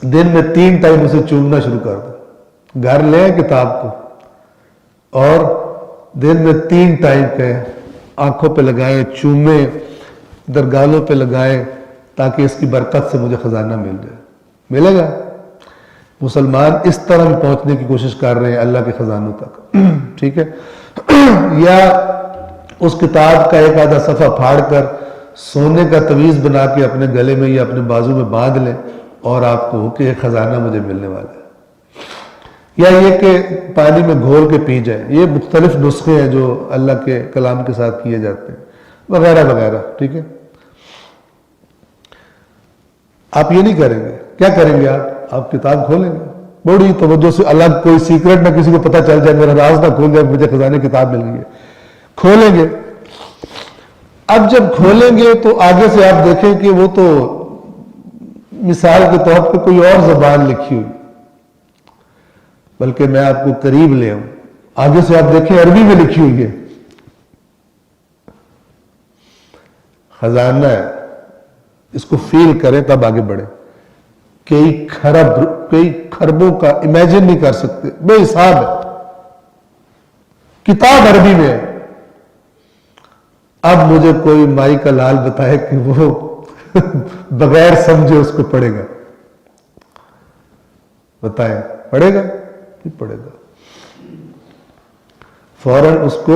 دن میں 3 ٹائم اسے چومنا شروع کر دیں. گھر لیں کتاب کو اور دن میں 3 ٹائم کہیں، آنکھوں پہ لگائیں، چومیں، درگالوں پہ لگائیں، تاکہ اس کی برکت سے مجھے خزانہ مل جائے. ملے گا؟ مسلمان اس طرح بھی پہنچنے کی کوشش کر رہے ہیں اللہ کے خزانوں تک. ٹھیک ہے؟ یا اس کتاب کا ایک آدھا صفحہ پھاڑ کر سونے کا تعویذ بنا کے اپنے گلے میں یا اپنے بازو میں باندھ لیں اور آپ کو ہو کہ ایک خزانہ مجھے ملنے والا ہے. یا یہ کہ پانی میں گھول کے پی جائیں. یہ مختلف نسخے ہیں جو اللہ کے کلام کے ساتھ کیے جاتے ہیں وغیرہ وغیرہ. ٹھیک ہے؟ آپ یہ نہیں کریں گے. کیا کریں گے؟ آپ کتاب کھولیں گے بڑی توجہ سے، الگ کوئی سیکرٹ نہ کسی کو پتہ چل جائے، میرا راز نہ کھول جائے، مجھے خزانے کتاب مل گئی ہے. کھولیں گے. اب جب کھولیں گے تو آگے سے آپ دیکھیں کہ وہ تو مثال کے طور پہ کوئی اور زبان لکھی ہوئی، بلکہ میں آپ کو قریب لے آؤں. آگے سے آپ دیکھیں عربی میں لکھی ہوئی ہے. خزانہ ہے، اس کو فیل کریں تب آگے بڑھیں. کئی خربوں کا امیجن نہیں کر سکتے، بے حساب ہے. کتاب عربی میں ہے. اب مجھے کوئی مائی کا لال بتائے کہ وہ بغیر سمجھے اس کو پڑھے گا. بتائیں پڑھے گا؟ نہیں پڑھے گا. فوراً اس کو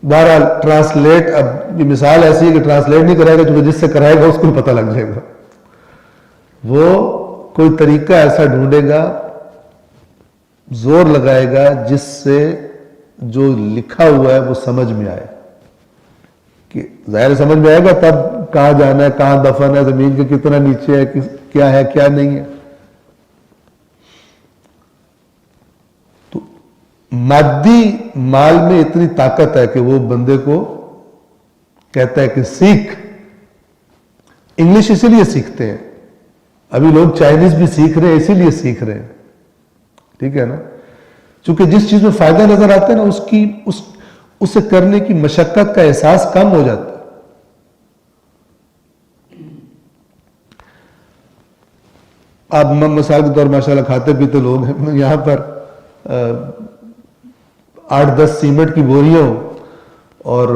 بہرحال ٹرانسلیٹ، اب یہ مثال ایسی ہے کہ ٹرانسلیٹ نہیں کرائے گا، چونکہ جس سے کرائے گا اس کو پتہ لگ جائے گا. وہ کوئی طریقہ ایسا ڈھونڈے گا، زور لگائے گا جس سے جو لکھا ہوا ہے وہ سمجھ میں آئے. کہ ظاہر سمجھ میں آئے گا تب کہاں جانا ہے، کہاں دفن ہے، زمین کے کتنا نیچے ہے، کیا ہے کیا نہیں ہے. تو مادی مال میں اتنی طاقت ہے کہ وہ بندے کو کہتا ہے کہ سیکھ. انگلش اسی لیے سیکھتے ہیں. ابھی لوگ چائنیز بھی سیکھ رہے ہیں، اسی لیے سیکھ رہے ہیں. ٹھیک ہے نا؟ چونکہ جس چیز میں فائدہ نظر آتا ہے نا، اسے کرنے کی مشقت کا احساس کم ہو جاتا ہے. آپ مثال کے طور ماشاءاللہ کھاتے پیتے لوگ ہیں. یہاں پر 8-10 سیمنٹ کی بوریاں ہوں اور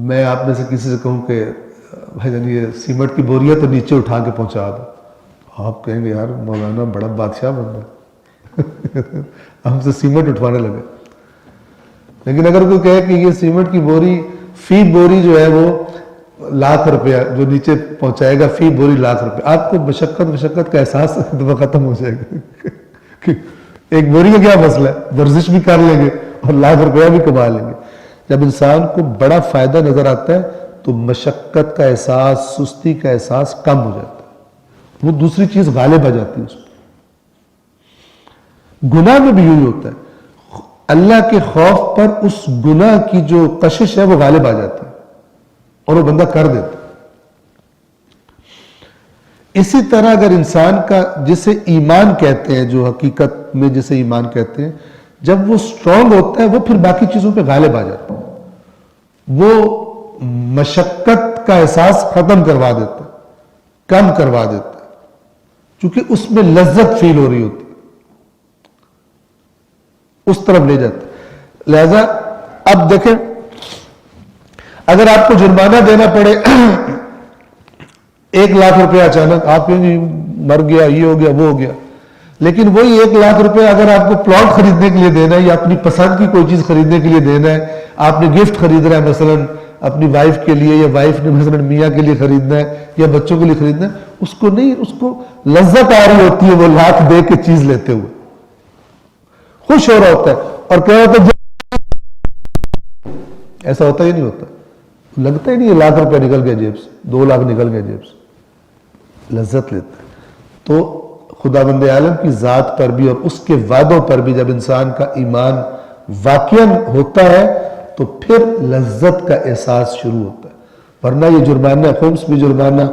میں آپ میں سے کسی سے کہوں کہ بھائی جان یہ سیمنٹ کی بوریاں تو نیچے اٹھا کے پہنچا دو. آپ کہیں گے یار مولانا بڑا بادشاہ بن رہا ہے. ہم سے سیمنٹ اٹھوانے لگے. لیکن اگر کوئی کہے کہ یہ سیمنٹ کی بوری، فی بوری جو ہے وہ ₹1,00,000 جو نیچے پہنچائے گا، فی بوری ₹1,00,000، آپ کو مشقت کا احساس ختم ہو جائے گا. ایک بوری کا کیا مسئلہ ہے، ورزش بھی کر لیں گے اور ₹1,00,000 بھی کما لیں گے. جب انسان کو بڑا فائدہ نظر آتا ہے تو مشقت کا احساس، سستی کا احساس کم ہو جاتا ہے. وہ دوسری چیز غالب آ جاتی ہے اس میں. گناہ میں بھی یوں ہی ہوتا ہے. اللہ کے خوف پر اس گناہ کی جو کشش ہے وہ غالب آ جاتی ہے اور وہ بندہ کر دیتا ہے. اسی طرح اگر انسان کا، جسے ایمان کہتے ہیں، جو حقیقت میں جسے ایمان کہتے ہیں، جب وہ سٹرونگ ہوتا ہے وہ پھر باقی چیزوں پہ غالب آ جاتا ہے. وہ مشقت کا احساس ختم کروا دیتا ہے، کم کروا دیتا ہے، چونکہ اس میں لذت فیل ہو رہی ہوتی ہے، اس طرف لے جاتا ہے. لہذا اب دیکھیں، اگر آپ کو جرمانہ دینا پڑے ₹1,00,000 اچانک، آپ کہیں گے مر گیا، یہ ہو گیا، وہ ہو گیا. لیکن وہی ₹1,00,000 اگر آپ کو پلاٹ خریدنے کے لیے دینا ہے یا اپنی پسند کی کوئی چیز خریدنے کے لیے دینا ہے، آپ نے گفٹ خرید رہا ہے مثلا اپنی وائف کے لیے، یا وائف نے مثلا میاں کے لیے خریدنا ہے یا بچوں کے لیے خریدنا ہے، اس کو نہیں، اس کو لذت آ رہی ہوتی ہے وہ $1,00,000 دے کے چیز لیتے ہوئے، خوش ہو رہا ہوتا ہے اور کہہ رہا ہوتا ہے. ایسا ہوتا ہی نہیں ہوتا، لگتا ہی نہیں ہے ₹1,00,000 نکل گیا جیب سے، $2,00,000 نکل گیا جیب سے. لذت لیتا ہے. تو خداوند عالم کی ذات پر بھی اور اس کے وعدوں پر بھی جب انسان کا ایمان واقعاً ہوتا ہے تو پھر لذت کا احساس شروع ہوتا ہے. ورنہ یہ جرمانہ، خمس بھی جرمانہ.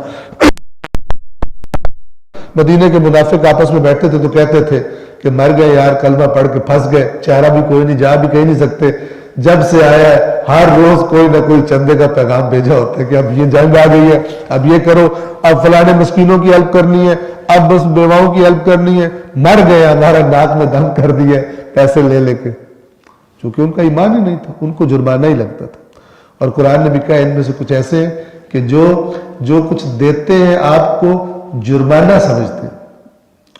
مدینے کے منافق آپس میں بیٹھتے تھے تو کہتے تھے کہ مر گئے یار، کلمہ پڑھ کے پھنس گئے، چہرہ بھی کوئی نہیں، جا بھی کہیں نہیں سکتے، جب سے آیا ہے ہر روز کوئی نہ کوئی چندے کا پیغام بھیجا ہوتا ہے کہ اب یہ جنگ آ گئی ہے، اب یہ کرو، اب فلانے مسکینوں کی ہیلپ کرنی ہے، اب بس بیواؤں کی ہیلپ کرنی ہے، مر گئے ہمارا ناک میں دم کر دیا پیسے لے لے کے، چونکہ ان کا ایمان ہی نہیں تھا، ان کو جرمانہ ہی لگتا تھا۔ اور قرآن نے بھی کہا ان میں سے کچھ ایسے ہیں کہ جو کچھ دیتے ہیں آپ کو جرمانہ سمجھتے ہیں،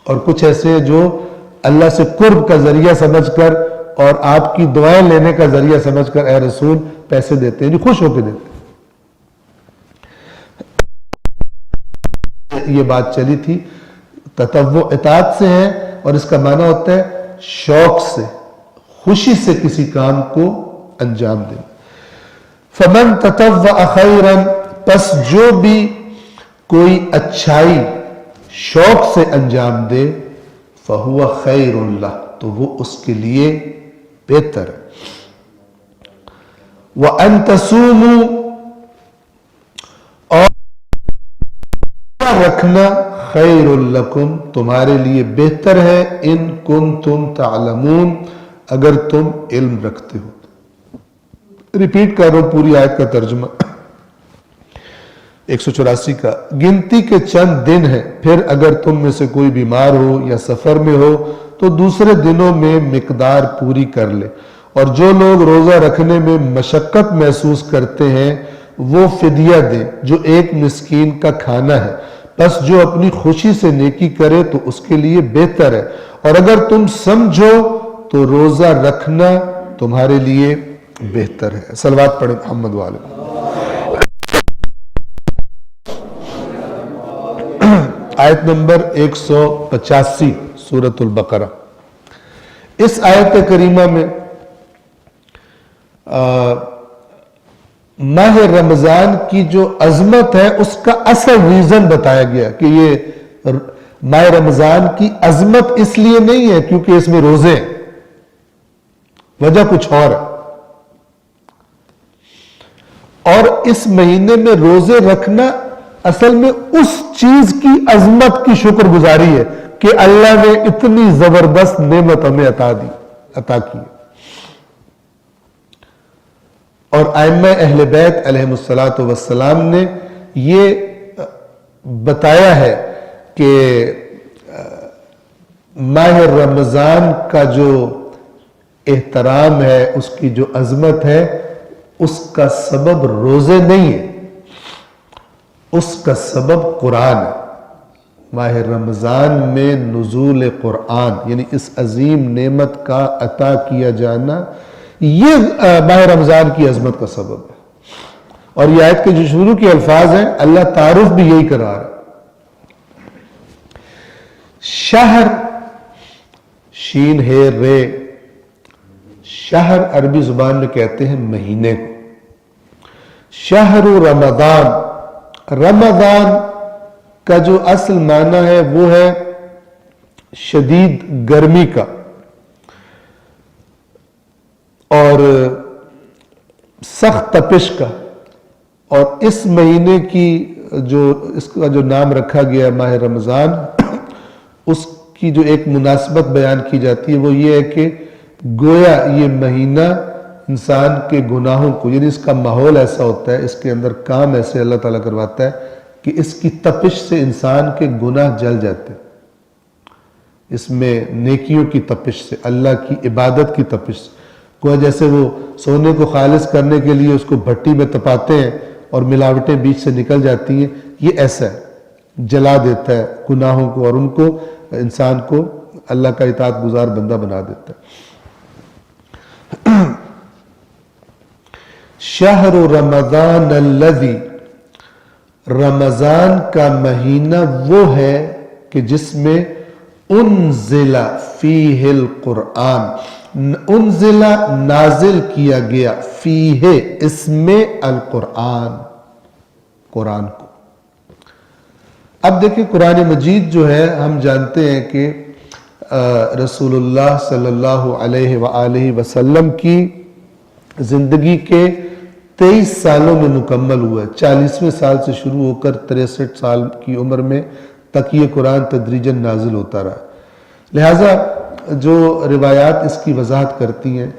اور کچھ ایسے ہیں جو اللہ سے قرب کا ذریعہ سمجھ کر اور آپ کی دعائیں لینے کا ذریعہ سمجھ کر اے رسول پیسے دیتے ہیں، جو خوش ہو کے دیتے ہیں۔ یہ بات چلی تھی، تطوع اطاعت سے ہے، اور اس کا معنی ہوتا ہے شوق سے، خوشی سے کسی کام کو انجام دینا۔ فمن تطوع خیرا، پس جو بھی کوئی اچھائی شوق سے انجام دے، فہو خیر لہ، تو وہ اس کے لیے بہتر ہے۔ وَأَن تَصُومُوا، اور رکھنا خیر لکم، تمہارے لیے بہتر ہے، ان کنتم تعلمون، اگر تم علم رکھتے ہو۔ ریپیٹ کر رہا ہوں پوری آیت کا ترجمہ 184 کا۔ گنتی کے چند دن ہیں، پھر اگر تم میں سے کوئی بیمار ہو یا سفر میں ہو تو دوسرے دنوں میں مقدار پوری کر لے، اور جو لوگ روزہ رکھنے میں مشقت محسوس کرتے ہیں وہ فدیہ دیں جو ایک مسکین کا کھانا ہے، پس جو اپنی خوشی سے نیکی کرے تو اس کے لیے بہتر ہے، اور اگر تم سمجھو تو روزہ رکھنا تمہارے لیے بہتر ہے۔ صلوات پڑھیں محمد والے۔ آیت نمبر 185 سورۃ البقرہ۔ اس آیت کریمہ میں ماہ رمضان کی جو عظمت ہے اس کا اصل ریزن بتایا گیا کہ یہ ماہ رمضان کی عظمت اس لیے نہیں ہے کیونکہ اس میں روزے ہیں، وجہ کچھ اور ہے۔ اور اس مہینے میں روزے رکھنا اصل میں اس چیز کی عظمت کی شکر گزاری ہے کہ اللہ نے اتنی زبردست نعمت ہمیں عطا کی۔ اور ائمہ اہل بیت علیہم الصلوۃ نے یہ بتایا ہے کہ ماہ رمضان کا جو احترام ہے، اس کی جو عظمت ہے، اس کا سبب روزے نہیں ہے، اس کا سبب قرآن ہے۔ ماہ رمضان میں نزول قرآن، یعنی اس عظیم نعمت کا عطا کیا جانا، یہ ماہ رمضان کی عظمت کا سبب ہے۔ اور یہ آیت کے جو شروع کے الفاظ ہیں، اللہ تعارف بھی یہی کرا رہا ہے۔ شہر، شین ہے رے، شہر عربی زبان میں کہتے ہیں مہینے کو۔ شہر رمضان، رمضان کا جو اصل معنی ہے وہ ہے شدید گرمی کا، اور سخت تپش کا۔ اور اس مہینے کی اس کا جو نام رکھا گیا ماہ رمضان، اس کی جو ایک مناسبت بیان کی جاتی ہے وہ یہ ہے کہ گویا یہ مہینہ انسان کے گناہوں کو، یعنی اس کا ماحول ایسا ہوتا ہے، اس کے اندر کام ایسے اللہ تعالیٰ کرواتا ہے کہ اس کی تپش سے انسان کے گناہ جل جاتے ہیں۔ اس میں نیکیوں کی تپش سے، اللہ کی عبادت کی تپش سے، گویا جیسے وہ سونے کو خالص کرنے کے لیے اس کو بھٹی میں تپاتے ہیں اور ملاوٹیں بیچ سے نکل جاتی ہیں، یہ ایسا ہے، جلا دیتا ہے گناہوں کو اور ان کو، انسان کو اللہ کا اطاعت گزار بندہ بنا دیتا ہے۔ شہر رمضان الذی، رمضان کا مہینہ وہ ہے کہ جس میں انزل فیہ القرآن، انزل نازل کیا گیا، فیہ اس میں، القرآن قرآن کو۔ اب دیکھیں قرآن مجید جو ہے، ہم جانتے ہیں کہ رسول اللہ صلی اللہ علیہ وآلہ وسلم کی زندگی کے 23 سالوں میں مکمل ہوا ہے۔ 40ویں سال سے شروع ہو کر 63 سال کی عمر میں تک یہ قرآن تدریجاً نازل ہوتا رہا۔ لہٰذا جو روایات اس کی وضاحت کرتی ہیں،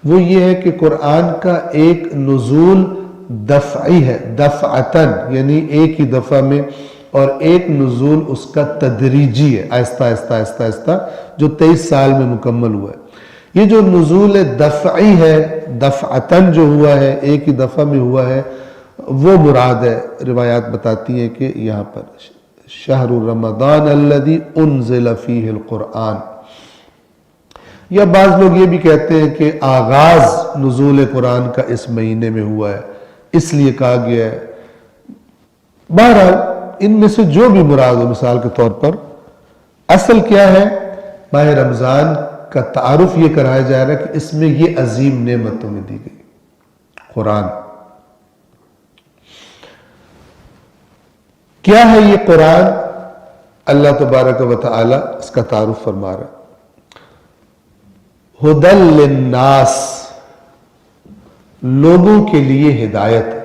وہ یہ ہے کہ قرآن کا ایک نزول دفعی ہے، دفعتن یعنی ایک ہی دفعہ میں، اور ایک نزول اس کا تدریجی ہے، آہستہ آہستہ آہستہ آہستہ، جو 23 سال میں مکمل ہوا ہے۔ یہ جو نزول دفعی ہے، دفعتن جو ہوا ہے، ایک ہی دفعہ میں ہوا ہے، وہ مراد ہے۔ روایات بتاتی ہیں کہ یہاں پر شہر رمضان الذی انزل فیہ القرآن، یا بعض لوگ یہ بھی کہتے ہیں کہ آغاز نزول قرآن کا اس مہینے میں ہوا ہے، اس لیے کہا گیا ہے۔ بہرحال ان میں سے جو بھی مراد ہو، مثال کے طور پر اصل کیا ہے، ماہ رمضان کا تعارف یہ کرایا جا رہا ہے کہ اس میں یہ عظیم نعمت ہمیں دی گئی، قرآن۔ کیا ہے یہ قرآن؟ اللہ تبارک و تعالی اس کا تعارف فرما رہا ہے، ہدی للناس، لوگوں کے لیے ہدایت ہے۔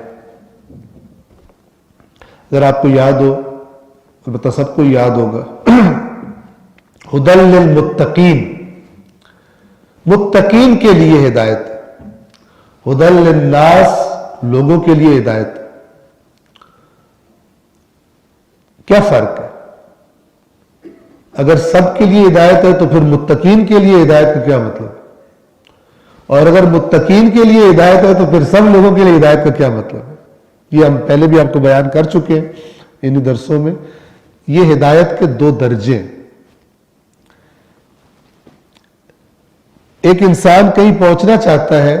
اگر آپ کو یاد ہو، البتہ سب کو یاد ہوگا، ہدی للمتقین، متقین کے لیے ہدایت ہے، ہدی للناس، لوگوں کے لیے ہدایت ہے۔ کیا فرق ہے؟ اگر سب کے لیے ہدایت ہے تو پھر متقین کے لیے ہدایت کا کیا مطلب ہے؟ اور اگر متقین کے لیے ہدایت ہے تو پھر سب لوگوں کے لیے ہدایت کا کیا مطلب ہے؟ یہ ہم پہلے بھی آپ کو بیان کر چکے ہیں انہی درسوں میں۔ یہ ہدایت کے دو درجے ہیں۔ ایک انسان کہیں پہنچنا چاہتا ہے،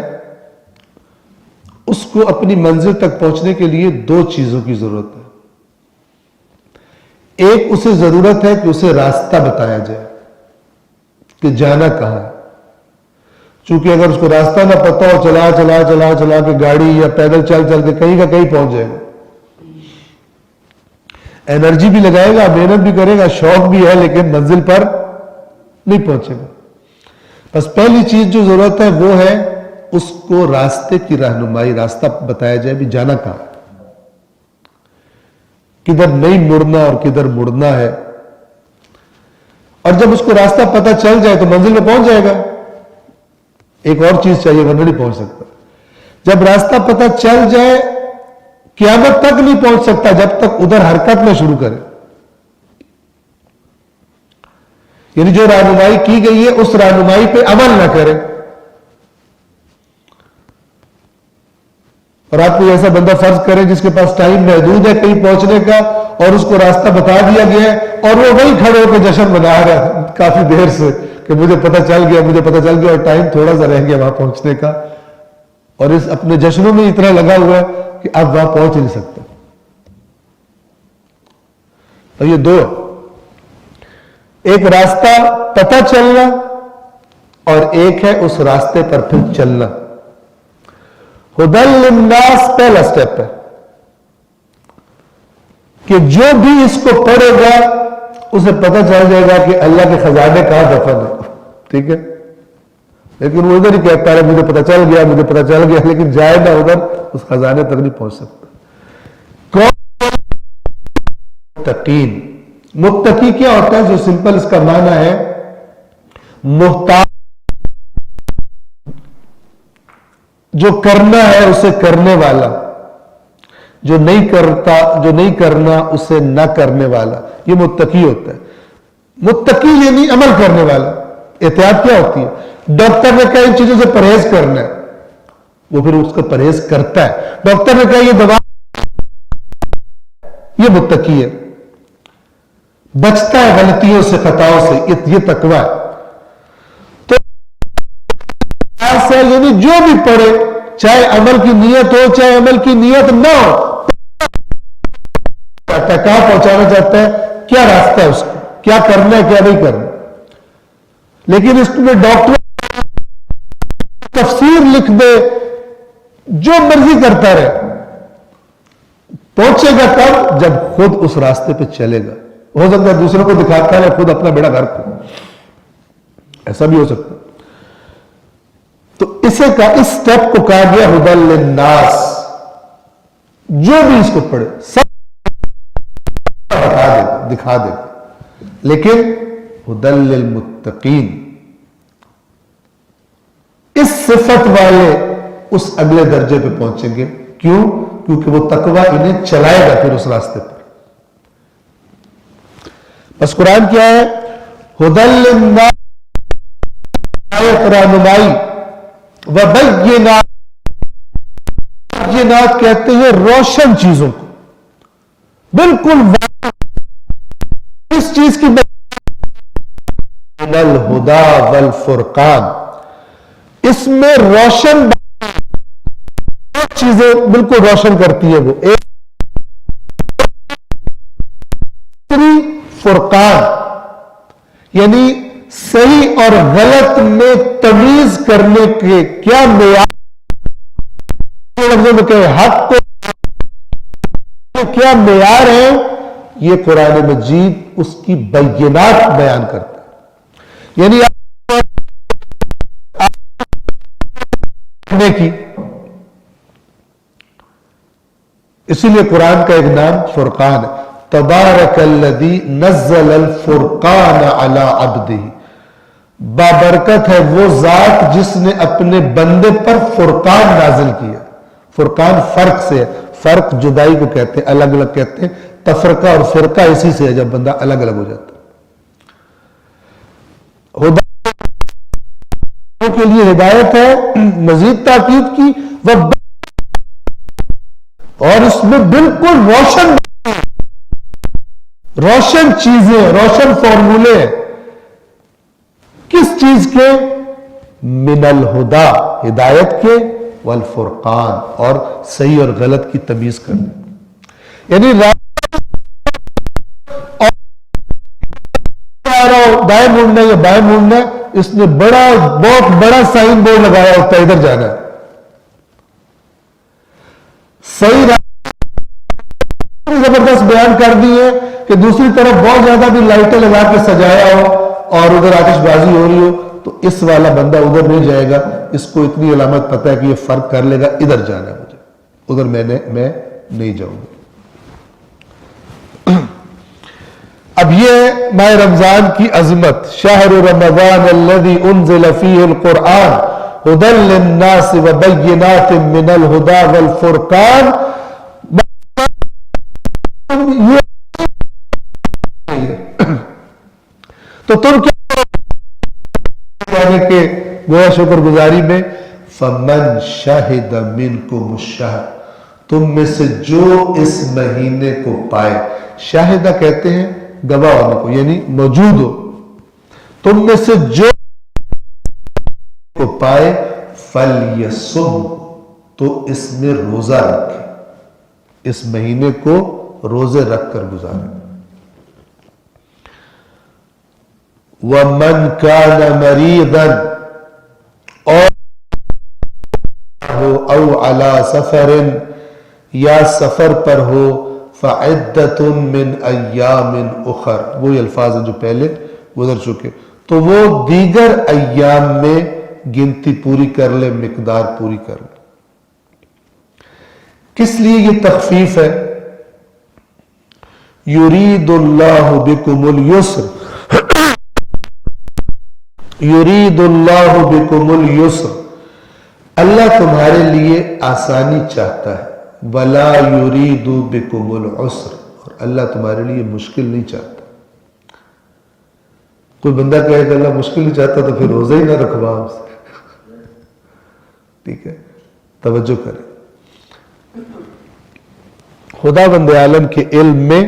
اس کو اپنی منزل تک پہنچنے کے لیے دو چیزوں کی ضرورت ہے۔ ایک اسے ضرورت ہے کہ اسے راستہ بتایا جائے کہ جانا کہاں ہے، چونکہ اگر اس کو راستہ نہ پتا ہو، چلا چلا چلا چلا کے گاڑی یا پیدل چل چل کے کہیں کا کہیں پہنچ جائے گا، انرجی بھی لگائے گا، محنت بھی کرے گا، شوق بھی ہے، لیکن منزل پر نہیں پہنچے گا۔ بس پہلی چیز جو ضرورت ہے وہ ہے اس کو راستے کی رہنمائی، راستہ بتایا جائے بھی جانا کہاں ہے، کدھر نہیں مڑنا اور کدھر مڑنا ہے۔ اور جب اس کو راستہ پتہ چل جائے تو منزل میں پہنچ جائے گا۔ ایک اور چیز چاہیے ورنہ نہیں پہنچ سکتا۔ جب راستہ پتہ چل جائے قیامت تک نہیں پہنچ سکتا جب تک ادھر حرکت نہ شروع کرے، یعنی جو رہنمائی کی گئی ہے اس رہنمائی پہ عمل نہ کرے۔ اور آپ کو ایسا بندہ فرض کریں جس کے پاس ٹائم محدود ہے کہیں پہنچنے کا، اور اس کو راستہ بتا دیا گیا ہے اور وہ وہی کھڑے ہو کے جشن منا رہا ہے کافی دیر سے کہ مجھے پتہ چل گیا، مجھے پتہ چل گیا، اور ٹائم تھوڑا سا رہ گیا وہاں پہنچنے کا، اور اس اپنے جشنوں میں اتنا لگا ہوا ہے کہ اب وہاں پہنچ نہیں سکتا۔ اور یہ دو، ایک راستہ پتہ چلنا اور ایک ہے اس راستے پر پھر چلنا۔ ہدی للناس پہلا سٹیپ ہے کہ جو بھی اس کو پڑھے گا اسے پتہ چل جائے گا کہ اللہ کے خزانے کہاں دفن ہے، ٹھیک ہے؟ لیکن وہ ادھر ہی کہتا ہے مجھے پتہ چل گیا، مجھے پتہ چل گیا، لیکن جائے گا ادھر اس خزانے تک نہیں پہنچ سکتا۔ کون؟ متقین۔ متقی کیا ہوتا ہے؟ جو سمپل اس کا معنی ہے محتاط، جو کرنا ہے اسے کرنے والا، جو نہیں کرتا، جو نہیں کرنا اسے نہ کرنے والا، یہ متقی ہوتا ہے۔ متقی یعنی عمل کرنے والا۔ احتیاط کیا ہوتی ہے؟ ڈاکٹر نے کہا ان چیزوں سے پرہیز کرنا ہے، وہ پھر اس کا پرہیز کرتا ہے۔ ڈاکٹر نے کہا یہ دوا، یہ متقی ہے، بچتا ہے غلطیوں سے، خطاؤں سے، یہ تقوی ہے۔ تو یعنی جو بھی پڑھے، چاہے عمل کی نیت ہو چاہے عمل کی نیت نہ ہو، کہاں پہنچانا چاہتا ہے، کیا راستہ ہے اس کو، کیا کرنا ہے کیا نہیں کرنا۔ لیکن اس میں ڈاکٹر تفسیر لکھ دے، جو مرضی کرتا رہے، پہنچے گا کب؟ جب خود اس راستے پہ چلے گا۔ ہو سکتا ہے دوسروں کو دکھاتا ہے، خود اپنا بیڑا غرق ہو، ایسا بھی ہو سکتا ہے۔ تو اسے کا اس سٹیپ کو کہا گیا ہدی للناس، جو بھی اس کو پڑھے سب بتا دے، دکھا دے، لیکن ہدی للمتقین، اس صفت والے اس اگلے درجے پہ پہنچیں گے. کیوں؟ کیونکہ وہ تقوی انہیں چلائے گا پھر اس راستے پر. بس قرآن کیا ہے؟ ہدی للناس، رہنمائی، وبینات، بینات کہتے ہیں روشن چیزوں کو، بالکل اس چیز کی من الہدا والفرقان، اس میں روشن چیزیں بالکل روشن کرتی ہے. وہ ایک فرقان یعنی صحیح اور غلط میں تمیز کرنے کے کیا معیار، لفظوں میں کہ حق کو کیا معیار ہے، یہ قرآن مجید اس کی بینات بیان کرتا ہے. یعنی کی اسی لیے قرآن کا ایک نام فرقان ہے. تبارک الذی نزل الفرقان علی عبدہ، بابرکت ہے وہ ذات جس نے اپنے بندے پر فرقان نازل کیا. فرقان فرق سے ہے، فرق جدائی کو کہتے ہیں، الگ الگ کہتے ہیں. تفرقہ اور فرقہ اسی سے ہے جب بندہ الگ الگ ہو جاتا ہے. ہدایت کے لیے ہدایت ہے، مزید تاکید کی، اور اس میں بالکل روشن چیزیں، روشن فارمولے. کس چیز کے؟ من الہدا، ہدایت کے، والفرقان، اور صحیح اور غلط کی تمیز کرنے. یعنی دائیں مڑنا یا بائیں مڑنا، اس نے بہت بڑا سائن بورڈ لگایا ہوتا ہے ادھر جانا ہے. صحیح زبردست بیان کر دی ہے کہ دوسری طرف بہت زیادہ بھی لائٹیں لگا کے سجایا ہو اور ادھر آتش بازی ہو رہی ہو تو اس والا بندہ ادھر نہیں جائے گا. اس کو اتنی علامت پتہ ہے کہ یہ فرق کر لے گا، ادھر جانا ہے مجھے، ادھر میں نہیں جاؤں گا. اب یہ ماہ رمضان کی عظمت، شہر رمضان الذی انزل فیہ القرآن ہدی للناس وبینات من الہدی والفرقان. تو تم کیا کہنے کے گویا شکر گزاری میں، فمن شہد منکم الشہر، تم میں سے جو اس مہینے کو پائے. شاہدہ کہتے ہیں گواہ ہونے کو، یعنی موجود ہو. تم میں سے جو کو پائے، فلیصم، تو اس میں روزہ رکھے، اس مہینے کو روزے رکھ کر گزارے. وَمَنْ كَانَ مَرِيضًا، اور ہو او عَلَى سَفَرٍ، یا سفر پر ہو، فَعِدَّةٌ مِّنْ أَيَّامٍ أُخَرَ، وہی الفاظ ہیں جو پہلے گزر چکے. تو وہ دیگر ایام میں گنتی پوری کر لے، مقدار پوری کر لے. کس لیے یہ تخفیف ہے؟ یرید اللہ بکم اليسر، یرید اللہ بکم اليسر، اللہ تمہارے لیے آسانی چاہتا ہے. ولا یرید بکم العسر، اور اللہ تمہارے لیے مشکل نہیں چاہتا. کوئی بندہ کہے کہ اللہ مشکل نہیں چاہتا تو پھر روزہ ہی نہ رکھوا ہم سے. ٹھیک ہے، توجہ کریں. خدا بند عالم کے علم میں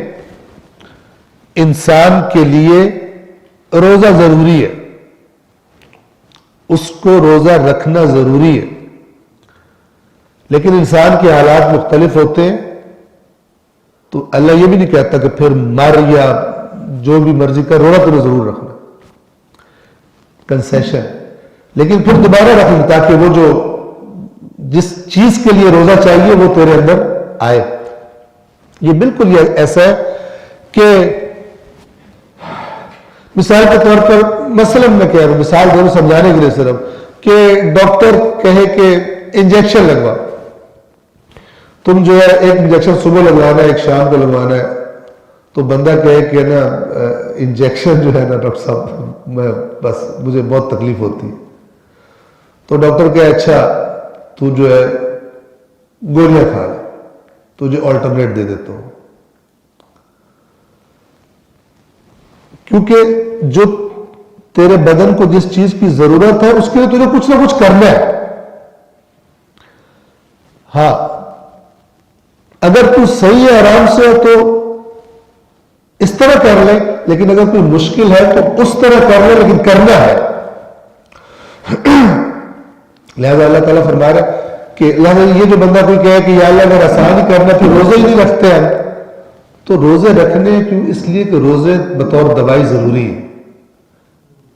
انسان کے لیے روزہ ضروری ہے، اس کو روزہ رکھنا ضروری ہے. لیکن انسان کے حالات مختلف ہوتے ہیں، تو اللہ یہ بھی نہیں کہتا کہ پھر مر یا جو بھی مرضی کر، روزہ تو ضرور رکھنا، کنسیشن. لیکن پھر دوبارہ رکھنا تاکہ وہ جو جس چیز کے لیے روزہ چاہیے وہ تیرے اندر آئے. یہ بالکل یہ ایسا ہے کہ مثال کے طور پر، مثلا میں کہہ رہا ہوں، مثال دے رہا ہوں سمجھانے کے لیے صرف، کہ ڈاکٹر کہے کہ انجیکشن لگوا، تم جو ہے ایک انجیکشن صبح لگوانا ہے، ایک شام کو لگوانا ہے. تو بندہ کہے کہ نا انجیکشن جو ہے نا ڈاکٹر صاحب، میں بس مجھے بہت تکلیف ہوتی ہے. تو ڈاکٹر کہ اچھا تو جو ہے گولیاں کھا لے، تجھے آلٹرنیٹ دے دیتا ہوں، کیونکہ جو تیرے بدن کو جس چیز کی ضرورت ہے اس کے لیے تجھے کچھ نہ کچھ کرنا ہے. ہاں اگر تو صحیح ہے، آرام سے ہے تو اس طرح کر لے، لیکن اگر کوئی مشکل ہے تو اس طرح کر لے، لیکن کرنا ہے. لہذا اللہ تعالیٰ فرما رہا ہے کہ لہذا یہ جو بندہ کوئی کہے کہ یا اللہ اگر آسان ہی کرنا پھر روزے ہی نہیں رکھتے ہیں، تو روزے رکھنے کیوں؟ اس لیے کہ روزے بطور دوائی ضروری ہے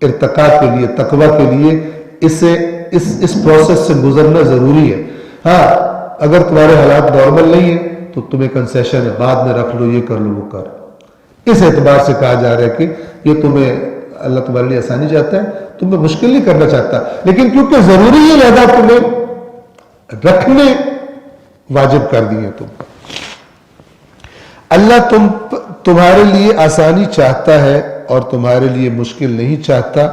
ارتقاء کے لیے، تقوی کے لیے. اس پروسیس سے گزرنا ضروری ہے. ہاں اگر تمہارے حالات نارمل نہیں ہیں تو تمہیں کنسیشن ہے، بعد میں رکھ لو، یہ کر لو، وہ کر. اس اعتبار سے کہا جا رہا ہے کہ یہ تمہیں اللہ تمہارے لیے آسانی چاہتا ہے، تمہیں مشکل نہیں کرنا چاہتا، لیکن کیونکہ ضروری ہے لہذا تمہیں رکھنے واجب کر دیے. اللہ تمہارے لیے آسانی چاہتا ہے اور تمہارے لیے مشکل نہیں چاہتا.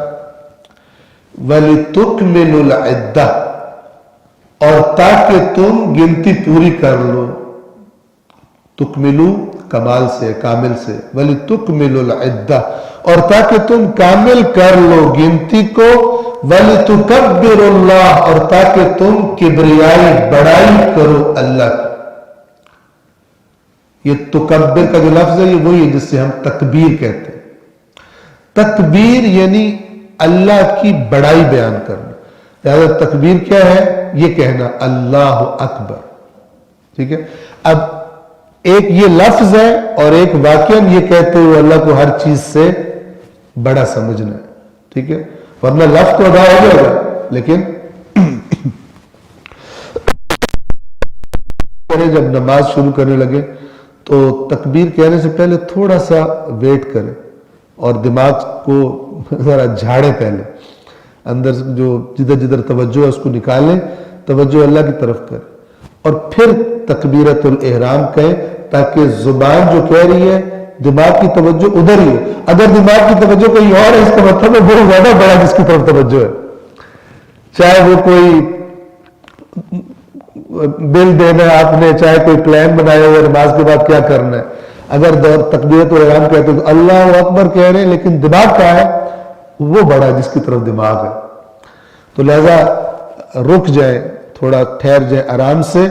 وَلِتُكْمِلُوا الْعِدَّةَ، اور تاکہ تم گنتی پوری کر لو. تکملو کمال سے، کامل سے. وَلِتُكْمِلُوا الْعِدَّةَ، اور تاکہ تم کامل کر لو گنتی کو. وَلِتُكَبِّرُوا اللَّهَ، اور تاکہ تم کبریائی بڑائی کرو اللہ کی. یہ تکبر کا جو لفظ ہے یہ وہی ہے جس سے ہم تکبیر کہتے ہیں. تکبیر یعنی اللہ کی بڑائی بیان کرنا. لہذا تکبیر کیا ہے؟ یہ کہنا اللہ اکبر. ٹھیک ہے. اب ایک یہ لفظ ہے اور ایک واقعاً یہ کہتے ہوئے اللہ کو ہر چیز سے بڑا سمجھنا ہے. ٹھیک ہے. ورنہ لفظ تو ادا ہو جائے گا، لیکن جب نماز شروع کرنے لگے تو تکبیر کہنے سے پہلے تھوڑا سا ویٹ کریں اور دماغ کو ذرا جھاڑے، پہلے اندر جو جدھر جدھر توجہ ہے اس کو نکالیں، توجہ اللہ کی طرف کریں اور پھر تکبیرۃ الاحرام کہیں، تاکہ زبان جو کہہ رہی ہے دماغ کی توجہ ادھر ہی ہو. اگر دماغ کی توجہ کہیں اور ہے اس کا مطلب ہے بہت زیادہ بڑا جس کی طرف توجہ ہے، چاہے وہ کوئی بل دینا ہے آپ نے، چاہے کوئی پلان بنایا ہوا نماز کے بعد کیا کرنا ہے. اگر تکبیرۃ الاحرام کہتے ہیں تو اللہ اکبر کہہ رہے ہیں، لیکن دماغ کہاں ہے؟ وہ بڑا جس کی طرف دماغ ہے. تو لہذا رک جائیں، تھوڑا ٹھہر جائیں، آرام سے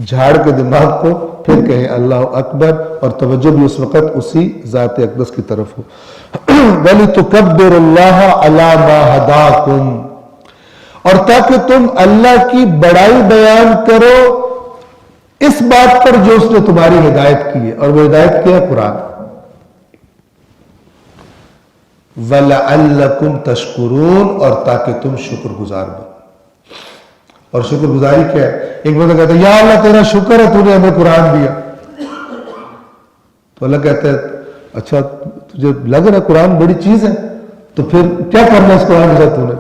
جھاڑ کے دماغ کو پھر کہیں اللہ اکبر، اور توجہ بھی اس وقت اسی ذات اقدس کی طرف ہو. وَلِتُكَبِّرُوا اللَّهَ عَلَى مَا هَدَاكُمْ، اور تاکہ تم اللہ کی بڑائی بیان کرو اس بات پر جو اس نے تمہاری ہدایت کی ہے، اور وہ ہدایت کیا ہے؟ قرآن. وَلَعَلَّكُمْ تَشْكُرُونَ، اور تاکہ تم شکر گزار بنو. اور شکر گزاری کیا ہے؟ ایک بندہ کہتا ہے یا اللہ تیرا شکر ہے تو نے ہمیں قرآن دیا. تو اللہ کہتا ہے اچھا تجھے لگ رہا ہے قرآن بڑی چیز ہے، تو پھر کیا کرنا اس قرآن کے ساتھ تو نے؟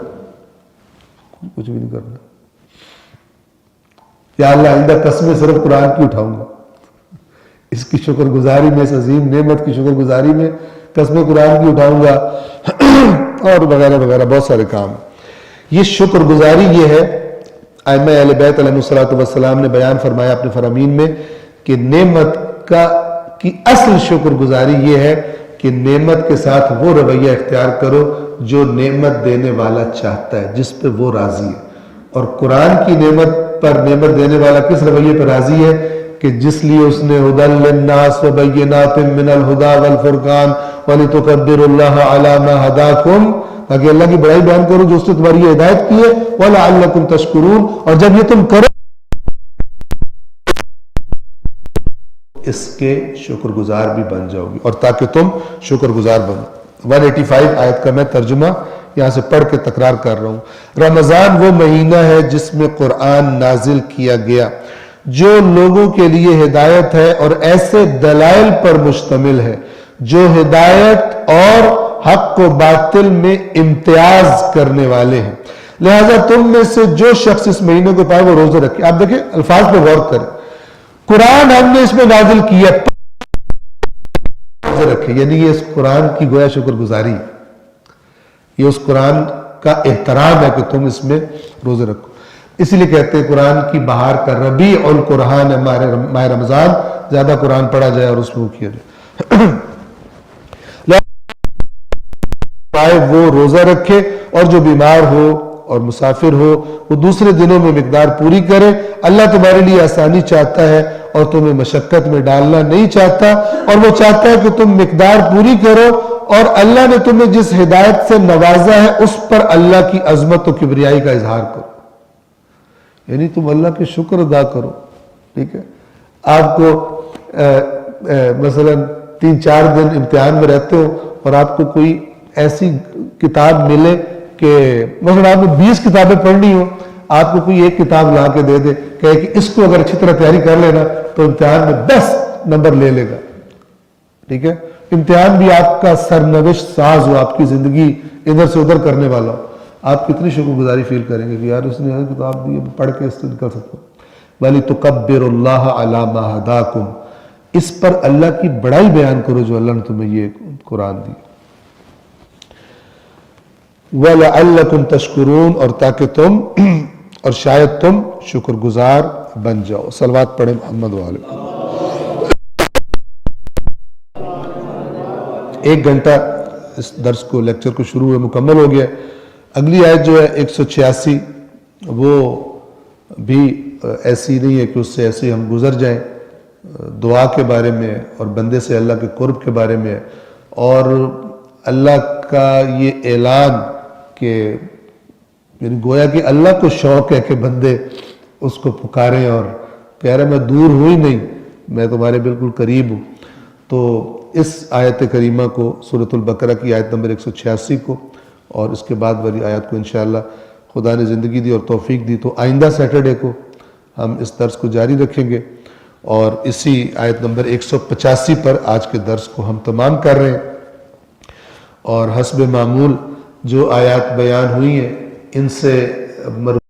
کچھ بھی نہیں کرنا. یا اللہ آئندہ قسمیں صرف قرآن کی اٹھاؤں گا، اس کی شکر گزاری میں، اس عظیم نعمت کی شکر گزاری میں قسمیں قرآن کی اٹھاؤں گا، اور وغیرہ وغیرہ بہت سارے کام. یہ شکر گزاری یہ ہے. ائمہ اہل بیت علیہ الصلوۃ والسلام نے بیان فرمایا اپنے فرامین میں کہ نعمت کی اصل شکر گزاری یہ ہے کہ نعمت کے ساتھ وہ رویہ اختیار کرو جو نعمت دینے والا چاہتا ہے، جس پہ وہ راضی ہے. اور قرآن کی نعمت پر نعمت دینے والا کس رویے پر راضی ہے؟ کہ جس لیے اس نے ہدی للناس وبینات من الہدی والفرقان ولتکبروا اللہ علی ما ہداکم، تاکہ اللہ کی بڑائی بیان کرو جو اس نے تمہاری یہ ہدایت کی ہے. وَلَعَلَّكُمْ تَشْكُرُونَ، اور جب یہ تم کرو اس کے شکر گزار بھی بن جاؤ گی، اور تاکہ تم شکر گزار بنو. 185 آیت کا میں ترجمہ یہاں سے پڑھ کے تکرار کر رہا ہوں. رمضان وہ مہینہ ہے جس میں قرآن نازل کیا گیا، جو لوگوں کے لیے ہدایت ہے اور ایسے دلائل پر مشتمل ہے جو ہدایت اور حق و باطل میں امتیاز کرنے والے ہیں. لہذا تم میں سے جو شخص اس مہینے کو پائے وہ روزے رکھے. آپ دیکھیں الفاظ پہ غور کریں. قرآن ہم نے اس میں نازل کیا، روزے رکھے، یعنی یہ اس قرآن کی گویا شکر گزاری. یہ اس قرآن کا احترام ہے کہ تم اس میں روزے رکھو. اسی لیے کہتے ہیں قرآن کی بہار کا ربیع القرآن ہے ماہ رمضان، زیادہ قرآن پڑھا جائے اور اس میں وہ کیا جائے. وہ روزہ رکھے اور جو بیمار ہو اور مسافر ہو وہ دوسرے دنوں میں مقدار پوری کرے. اللہ تمہارے لیے آسانی چاہتا ہے اور تمہیں مشقت میں ڈالنا نہیں چاہتا، اور وہ چاہتا ہے کہ تم مقدار پوری کرو. اور اللہ نے تمہیں جس ہدایت سے نوازا ہے اس پر اللہ کی عظمت و کبریائی کا اظہار کرو، یعنی تم اللہ کے شکر ادا کرو. ٹھیک ہے، آپ کو مثلا 3-4 دن امتحان میں رہتے ہو اور آپ کو کوئی ایسی کتاب ملے کہ مثلا آپ کو 20 کتابیں پڑھنی ہو، آپ کو کوئی ایک کتاب لا کے دے دے کہ اس کو اگر اچھی طرح تیاری کر لینا تو امتحان میں 10 نمبر لے لے گا. ٹھیک ہے، امتحان بھی آپ کا سرنوشت ساز ہو، آپ کی زندگی ادھر سے ادھر کرنے والا ہو، آپ کتنی شکر گزاری فیل کریں گے کہ یار اس نے کتاب دی، پڑھ کے اس سے نکل سکتا ہوں. وَلِتُكَبِّرُ اللَّهَ عَلَى مَا هَدَاكُمْ، اس پر اللہ کی بڑائی بیان کرو جو اللہ نے تمہیں یہ قرآن دی. وَلَعَلَّكُمْ تَشْكُرُونَ، اور تاکہ تم اور شاید تم شکر گزار بن جاؤ. صلوات پڑھیں محمد والے. 1 گھنٹہ اس درس کو لیکچر کو شروع ہوئے مکمل ہو گیا. اگلی آیت جو ہے 186 وہ بھی ایسی نہیں ہے کہ اس سے ایسے ہم گزر جائیں. دعا کے بارے میں اور بندے سے اللہ کے قرب کے بارے میں، اور اللہ کا یہ اعلان کہ یعنی گویا کہ اللہ کو شوق ہے کہ بندے اس کو پکاریں اور کہہ رہے میں دور ہوئی نہیں، میں تمہارے بالکل قریب ہوں. تو اس آیت کریمہ کو سورۃ البقرہ کی آیت نمبر 186 کو اور اس کے بعد والی آیات کو انشاءاللہ خدا نے زندگی دی اور توفیق دی تو آئندہ سیٹرڈے کو ہم اس درس کو جاری رکھیں گے، اور اسی آیت نمبر 185 پر آج کے درس کو ہم تمام کر رہے ہیں. اور حسب معمول جو آیات بیان ہوئی ہیں ان سے